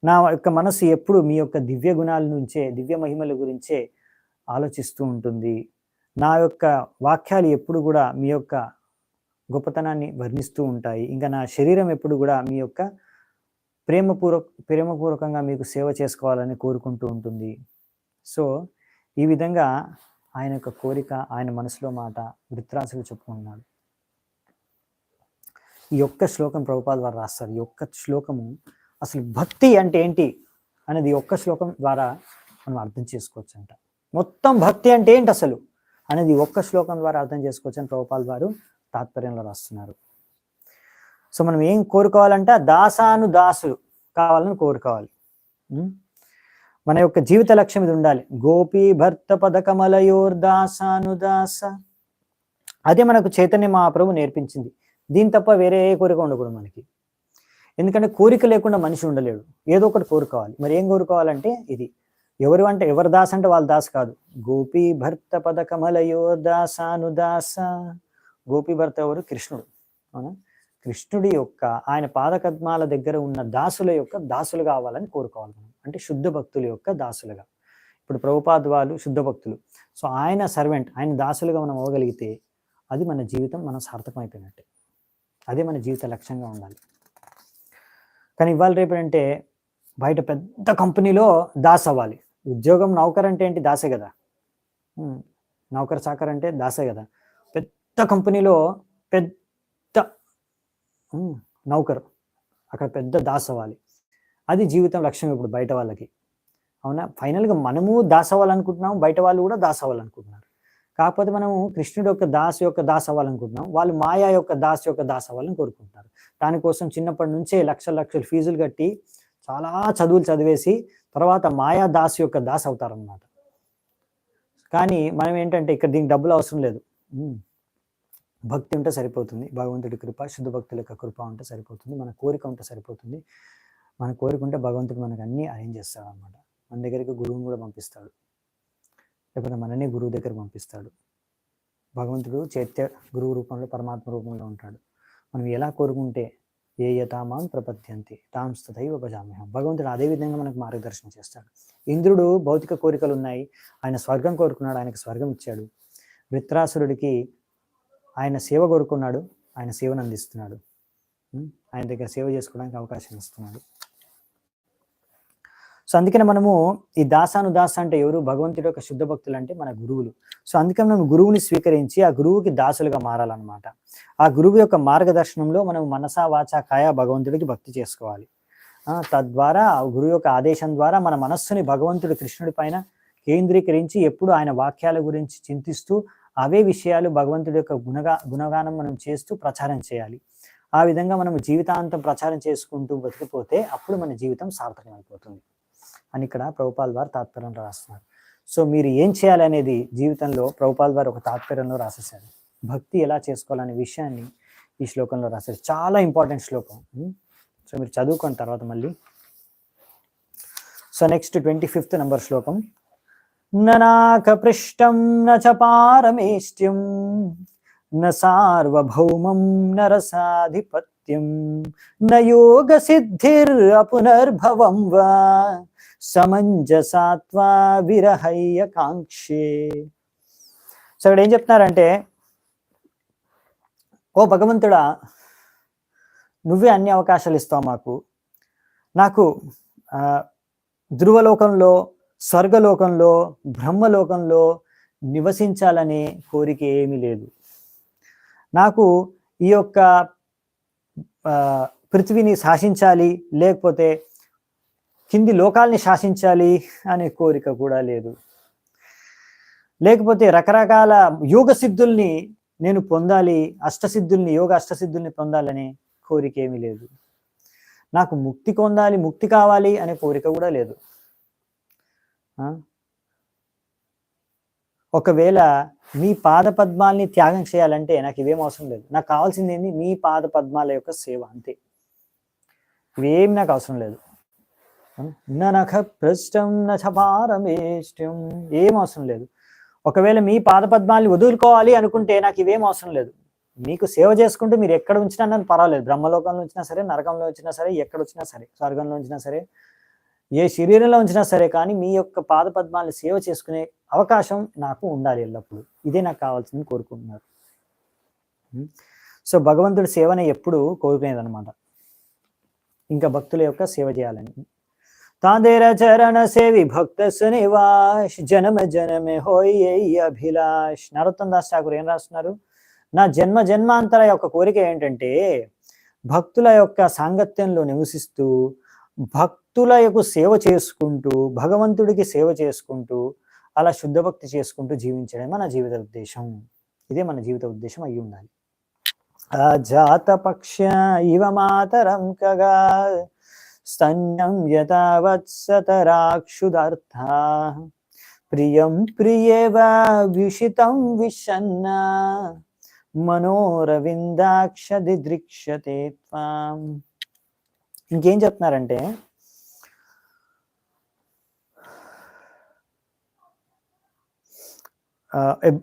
నా యొక్క మనసు ఎప్పుడు మీ యొక్క దివ్య గుణాల నుంచే, దివ్య మహిమల గురించే ఆలోచిస్తూ ఉంటుంది. నా యొక్క వాక్యాలు ఎప్పుడు కూడా మీ యొక్క గొప్పతనాన్ని వర్ణిస్తూ ఉంటాయి. ఇంకా నా శరీరం ఎప్పుడు కూడా మీ యొక్క ప్రేమపూర్వకంగా మీకు సేవ చేసుకోవాలని కోరుకుంటూ ఉంటుంది. సో ఈ విధంగా ఆయన యొక్క కోరిక, ఆయన మనసులో మాట వృత్రాసుడు చెప్పుకున్నాడు. ఈ ఒక్క శ్లోకం ప్రభుపాద వారు రాస్తారు. ఈ ఒక్క శ్లోకము అసలు భక్తి అంటే ఏంటి అనేది ఒక్క శ్లోకం ద్వారా మనం అర్థం చేసుకోవచ్చు అంట. మొత్తం భక్తి అంటే ఏంటి అసలు అనేది ఒక్క శ్లోకం ద్వారా అర్థం చేసుకోవచ్చు అని ప్రభుపాద వారు తాత్పర్యంలో రాస్తున్నారు. సో మనం ఏం కోరుకోవాలంటే దాసాను దాసులు కావాలని కోరుకోవాలి. మన యొక్క జీవిత లక్ష్యం ఇది ఉండాలి. గోపీ భర్త పదకమలయోర్ దాసాను దాస. అదే మనకు చైతన్య మహాప్రభు నేర్పించింది. దీని తప్ప వేరే ఏ కోరిక ఉండకూడదు మనకి. ఎందుకంటే కోరిక లేకుండా మనిషి ఉండలేడు, ఏదో ఒకటి కోరుకోవాలి. మరి ఏం కోరుకోవాలంటే ఇది. ఎవరు అంటే ఎవరు దాస్ అంటే వాళ్ళ దాస్ కాదు. గోపీ భర్త పదకమలయోర్ దాసాను దాస. గోపీ భర్త ఎవరు? కృష్ణుడు. అవునా? కృష్ణుడి యొక్క ఆయన పాదకద్మాల దగ్గర ఉన్న దాసుల యొక్క దాసులు కావాలని కోరుకోవాలి మనం. అంటే శుద్ధ భక్తుల యొక్క దాసులుగా. ఇప్పుడు ప్రభుపాద వాళ్ళు శుద్ధ భక్తులు. సో ఆయన సర్వెంట్, ఆయన దాసులుగా మనం అవ్వగలిగితే అది మన జీవితం, మనం సార్థకం అయిపోయినట్టే. అదే మన జీవిత లక్ష్యంగా ఉండాలి. కానీ ఇవాళ రేపంటే బయట పెద్ద కంపెనీలో దాస్ అవ్వాలి. ఉద్యోగం నౌకర్ అంటే ఏంటి? దాసే కదా. నౌకర్ చాకర్ అంటే దాసే కదా. పెద్ద కంపెనీలో పెద్ద నౌకర్, అక్కడ పెద్ద దాస్ అవ్వాలి. అది జీవితం లక్ష్యం ఇప్పుడు బయట వాళ్ళకి. అవునా? ఫైనల్గా మనము దాస్ అవ్వాలనుకుంటున్నాం, బయట వాళ్ళు కూడా దాస్ అవ్వాలనుకుంటున్నారు. కాకపోతే మనము కృష్ణుడు యొక్క దాస్ అవ్వాలనుకుంటున్నాం, వాళ్ళు మాయా యొక్క దాస్ అవ్వాలని కోరుకుంటున్నారు. దానికోసం చిన్నప్పటి నుంచే లక్షల ఫీజులు కట్టి చాలా చదువులు చదివేసి తర్వాత మాయా దాస్ యొక్క దాస్ అవుతారన్నమాట. కానీ మనం ఏంటంటే ఇక్కడ దీనికి డబ్బులు అవసరం లేదు. భక్తి ఉంటే సరిపోతుంది. భగవంతుడి కృప, శుద్ధ భక్తుల యొక్క కృప ఉంటే సరిపోతుంది. మన కోరిక ఉంటే సరిపోతుంది. మన కోరిక ఉంటే భగవంతుడు మనకు అన్నీ అరేంజ్ చేస్తాడు అనమాట. మన దగ్గరికి గురువుని కూడా పంపిస్తాడు, లేకపోతే మననే గురువు దగ్గర పంపిస్తాడు. భగవంతుడు చైత్య గురువు రూపంలో, పరమాత్మ రూపంలో ఉంటాడు. మనం ఎలా కోరుకుంటే ఏ యథామాం ప్రపద్యంతి తాం తథైవ భజామ్యహం. భగవంతుడు అదే విధంగా మనకు మార్గదర్శనం చేస్తాడు. ఇంద్రుడు భౌతిక కోరికలు ఉన్నాయి, ఆయన స్వర్గం కోరుకున్నాడు, ఆయనకు స్వర్గం ఇచ్చాడు. వృత్రాసురుడికి ఆయన సేవ కోరుకున్నాడు, ఆయన సేవను అందిస్తున్నాడు. ఆయన దగ్గర సేవ చేసుకోవడానికి అవకాశం ఇస్తున్నాడు. సో అందుకని మనము ఈ దాసాను దాస అంటే ఎవరు? భగవంతుడి యొక్క శుద్ధ భక్తులు అంటే మన గురువులు. సో అందుకని మనం గురువుని స్వీకరించి ఆ గురువుకి దాసులుగా మారాలన్నమాట. ఆ గురువు యొక్క మార్గదర్శనంలో మనం మనసా వాచా కాయ భగవంతుడికి భక్తి చేసుకోవాలి. తద్వారా గురువు యొక్క ఆదేశం ద్వారా మన మనస్సుని భగవంతుడి కృష్ణుడి పైన కేంద్రీకరించి ఎప్పుడు ఆయన వాక్యాల గురించి చింతిస్తూ అవే విషయాలు భగవంతుడి యొక్క గుణగానం మనం చేస్తూ ప్రచారం చేయాలి. ఆ విధంగా మనం జీవితాంతం ప్రచారం చేసుకుంటూ బతికిపోతే అప్పుడు మన జీవితం సార్థకం అయిపోతుంది అని ఇక్కడ ప్రభుపాల్ వారు తాత్పర్యంలో రాస్తున్నారు. సో మీరు ఏం చేయాలనేది జీవితంలో ప్రభుపాల్ వారు ఒక తాత్పర్యంలో రాసేసారు. భక్తి ఎలా చేసుకోవాలనే విషయాన్ని ఈ శ్లోకంలో రాశారు. చాలా ఇంపార్టెంట్ శ్లోకం. సో మీరు చదువుకున్న తర్వాత మళ్ళీ. సో నెక్స్ట్ 25th నంబర్ శ్లోకం. నాక పృష్టం నచ పారమేష్ట్యం న సార్వభౌమం నరసాధిపత్యం న యోగ సిద్ధిర్ అపునర్భవం వా సమంజసాత్వా విరహయ్య కాంక్షే. సో ఇక్కడ ఏం చెప్తున్నారంటే, ఓ భగవంతుడా, నువ్వే అన్ని అవకాశాలు ఇస్తావు మాకు. నాకు ధ్రువలోకంలో, స్వర్గలోకంలో, బ్రహ్మలోకంలో నివసించాలనే కోరిక ఏమీ లేదు. నాకు ఈ యొక్క పృథ్వీని శాసించాలి, లేకపోతే కింది లోకాల్ని శాసించాలి అనే కోరిక కూడా లేదు. లేకపోతే రకరకాల యోగ సిద్ధుల్ని నేను పొందాలి, అష్టసిద్ధుల్ని, యోగ అష్టసిద్ధుల్ని పొందాలనే కోరిక ఏమీ లేదు. నాకు ముక్తి పొందాలి, ముక్తి కావాలి అనే కోరిక కూడా లేదు. ఒకవేళ మీ పాద పద్మాల్ని త్యాగం చేయాలంటే నాకు ఇవేం అవసరం లేదు. నాకు కావాల్సింది ఏంది? మీ పాద పద్మాల యొక్క సేవ, అంతే. ఇవేం నాకు అవసరం లేదు. నఖ పృష్టం నపారమేష్టం, ఏం అవసరం లేదు. ఒకవేళ మీ పాద పద్మాల్ని వదులుకోవాలి అనుకుంటే నాకు ఇవేం అవసరం లేదు. మీకు సేవ చేసుకుంటూ మీరు ఎక్కడ ఉంచినా నన్ను పర్వాలేదు. బ్రహ్మలోకంలో ఉంచినా సరే, నరకంలో ఉంచినా సరే, ఎక్కడ వచ్చినా సరే, స్వర్గంలో ఉంచినా సరే, ఏ శరీరంలో ఉంచినా సరే, కానీ మీ యొక్క పాద పద్మాలను సేవ చేసుకునే అవకాశం నాకు ఉండాలి ఎల్లప్పుడూ. ఇదే నాకు కావాల్సింది కోరుకుంటున్నారు. సో భగవంతుడి సేవనే ఎప్పుడు కోరుకునేది అనమాట, ఇంకా భక్తుల యొక్క సేవ చేయాలని. తాదేర చరణ సేవి భక్త సునివాష్ జనమ జనమే హోయ్ అభిలాష్. నరోత్తమ్ దాస్ ఠాకూర్ ఏం రాస్తున్నారు? నా జన్మ జన్మాంతర యొక్క కోరిక ఏంటంటే భక్తుల యొక్క సాంగత్యంలో నివసిస్తూ, భక్తుల యొక్క సేవ చేసుకుంటూ, భగవంతుడికి సేవ చేసుకుంటూ, అలా శుద్ధ భక్తి చేసుకుంటూ జీవించడం మన జీవిత ఉద్దేశం. ఇదే మన జీవిత ఉద్దేశం అయి ఉండాలి. అజాత పక్ష ఇవ మాతరం కగా స్తన్యం యథావత్సతరాక్షుదర్థ ప్రియం ప్రియేవ విషితం విషన్న మనోరవిందాక్ష దిదృక్ష్యతే త్వాం. ఇంకేం చెప్తున్నారంటే,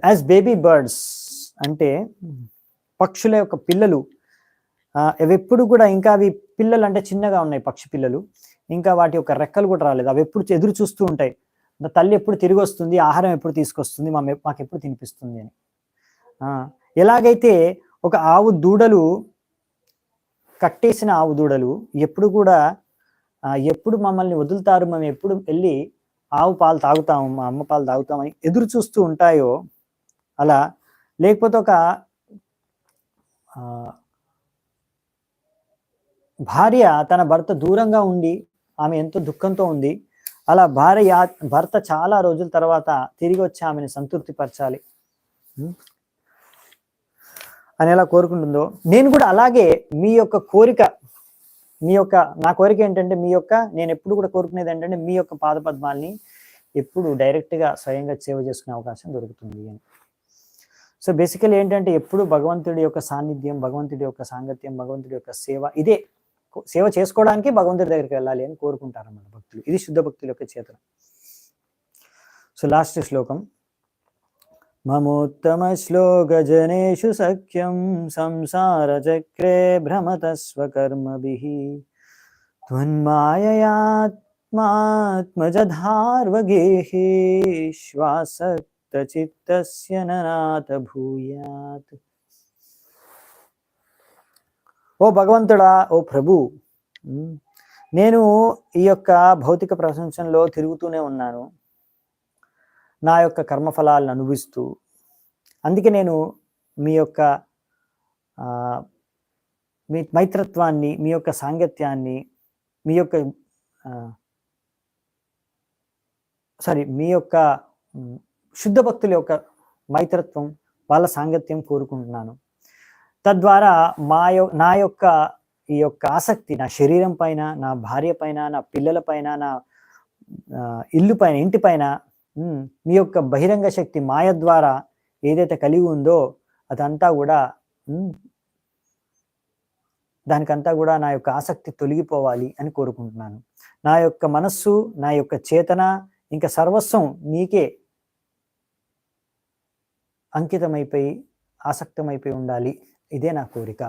యాజ్ బేబీ బర్డ్స్ అంటే పక్షుల యొక్క పిల్లలు, అవి ఎప్పుడు కూడా, ఇంకా అవి పిల్లలు అంటే చిన్నగా ఉన్నాయి పక్షి పిల్లలు, ఇంకా వాటి యొక్క రెక్కలు కూడా రాలేదు. అవి ఎప్పుడు ఎదురు చూస్తూ ఉంటాయి, తల్లి ఎప్పుడు తిరిగి వస్తుంది, ఆహారం ఎప్పుడు తీసుకొస్తుంది, మాకు ఎప్పుడు తినిపిస్తుంది అని. ఎలాగైతే ఒక ఆవు దూడలు, కట్టేసిన ఆవు దూడలు ఎప్పుడు కూడా ఎప్పుడు మమ్మల్ని వదులుతారు, మేము ఎప్పుడు వెళ్ళి ఆవు పాలు తాగుతాము, మా అమ్మ పాలు తాగుతామని ఎదురు చూస్తూ ఉంటాయో, అలా లేకపోతే ఒక భార్య తన భర్త దూరంగా ఉండి ఆమె ఎంతో దుఃఖంతో ఉంది, అలా భర్త చాలా రోజుల తర్వాత తిరిగి వచ్చి ఆమెను సంతృప్తి పరచాలి అని ఎలా కోరుకుంటుందో, నేను కూడా అలాగే మీ యొక్క కోరిక, నా కోరిక ఏంటంటే, నేను ఎప్పుడు కూడా కోరుకునేది ఏంటంటే మీ యొక్క పాద పద్మాల్ని ఎప్పుడు డైరెక్ట్గా స్వయంగా సేవ చేసుకునే అవకాశం దొరుకుతుంది అని. సో బేసికలీ ఏంటంటే, ఎప్పుడు భగవంతుడి యొక్క సాన్నిధ్యం, భగవంతుడి యొక్క సాంగత్యం, భగవంతుడి యొక్క సేవ, ఇదే సేవ చేసుకోవడానికి భగవంతుడి దగ్గరికి వెళ్ళాలి అని కోరుకుంటారన్నమాట భక్తులు. ఇది శుద్ధ భక్తుల యొక్క చేతన. సో లాస్ట్ శ్లోకం, మమోత్తమ శ్లోకజనేషు సఖ్యం సంసార చక్రే భ్రమత స్వకర్మభిః త్వన్మాయయాత్మాత్మజధార్వగేహి శ్వాసక్త చిత్తస్య ననాథ భూయాత్. ఓ భగవంతుడా, ఓ ప్రభు, నేను ఈ యొక్క భౌతిక ప్రపంచంలో తిరుగుతూనే ఉన్నాను, నా యొక్క కర్మఫలాలను అనుభవిస్తూ. అందుకే నేను మీ యొక్క మీ మైత్రత్వాన్ని, మీ యొక్క సాంగత్యాన్ని, మీ యొక్క శుద్ధ భక్తుల యొక్క మైత్రత్వం, వాళ్ళ సాంగత్యం కోరుకుంటున్నాను. తద్వారా నా యొక్క ఈ యొక్క ఆసక్తి నా శరీరం పైన, నా భార్య పైన, నా పిల్లల పైన, నా ఇల్లు పైన, ఇంటి పైన, మీ యొక్క బహిరంగ శక్తి మాయ ద్వారా ఏదైతే కలిగి ఉందో అదంతా కూడా, దానికంతా కూడా నా యొక్క ఆసక్తి తొలగిపోవాలి అని కోరుకుంటున్నాను. నా యొక్క మనస్సు, నా యొక్క చేతన, ఇంకా సర్వస్వం నీకే అంకితమైపోయి ఆసక్తమైపోయి ఉండాలి, ఇదే నా కోరిక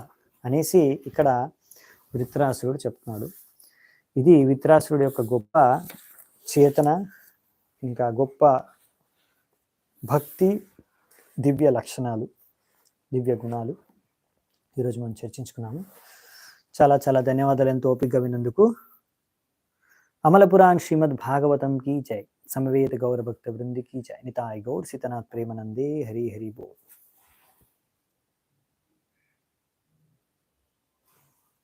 అనేసి ఇక్కడ విత్రాసురుడు చెప్తున్నాడు. ఇది విత్రాసురుడు యొక్క గొప్ప చేతన, ఇంకా గొప్ప భక్తి, దివ్య లక్షణాలు, దివ్య గుణాలు ఈరోజు మనం చర్చించుకున్నాము. చాలా చాలా ధన్యవాదాలు ఎంతో ఓపికగా విన్నందుకు. అమలపురాణ్ శ్రీమద్ భాగవతం की जय, समवेत गौर भक्त वृंद की जय, निताय गौर सीतनाथ प्रेमानंदे, हरि हरि बोल.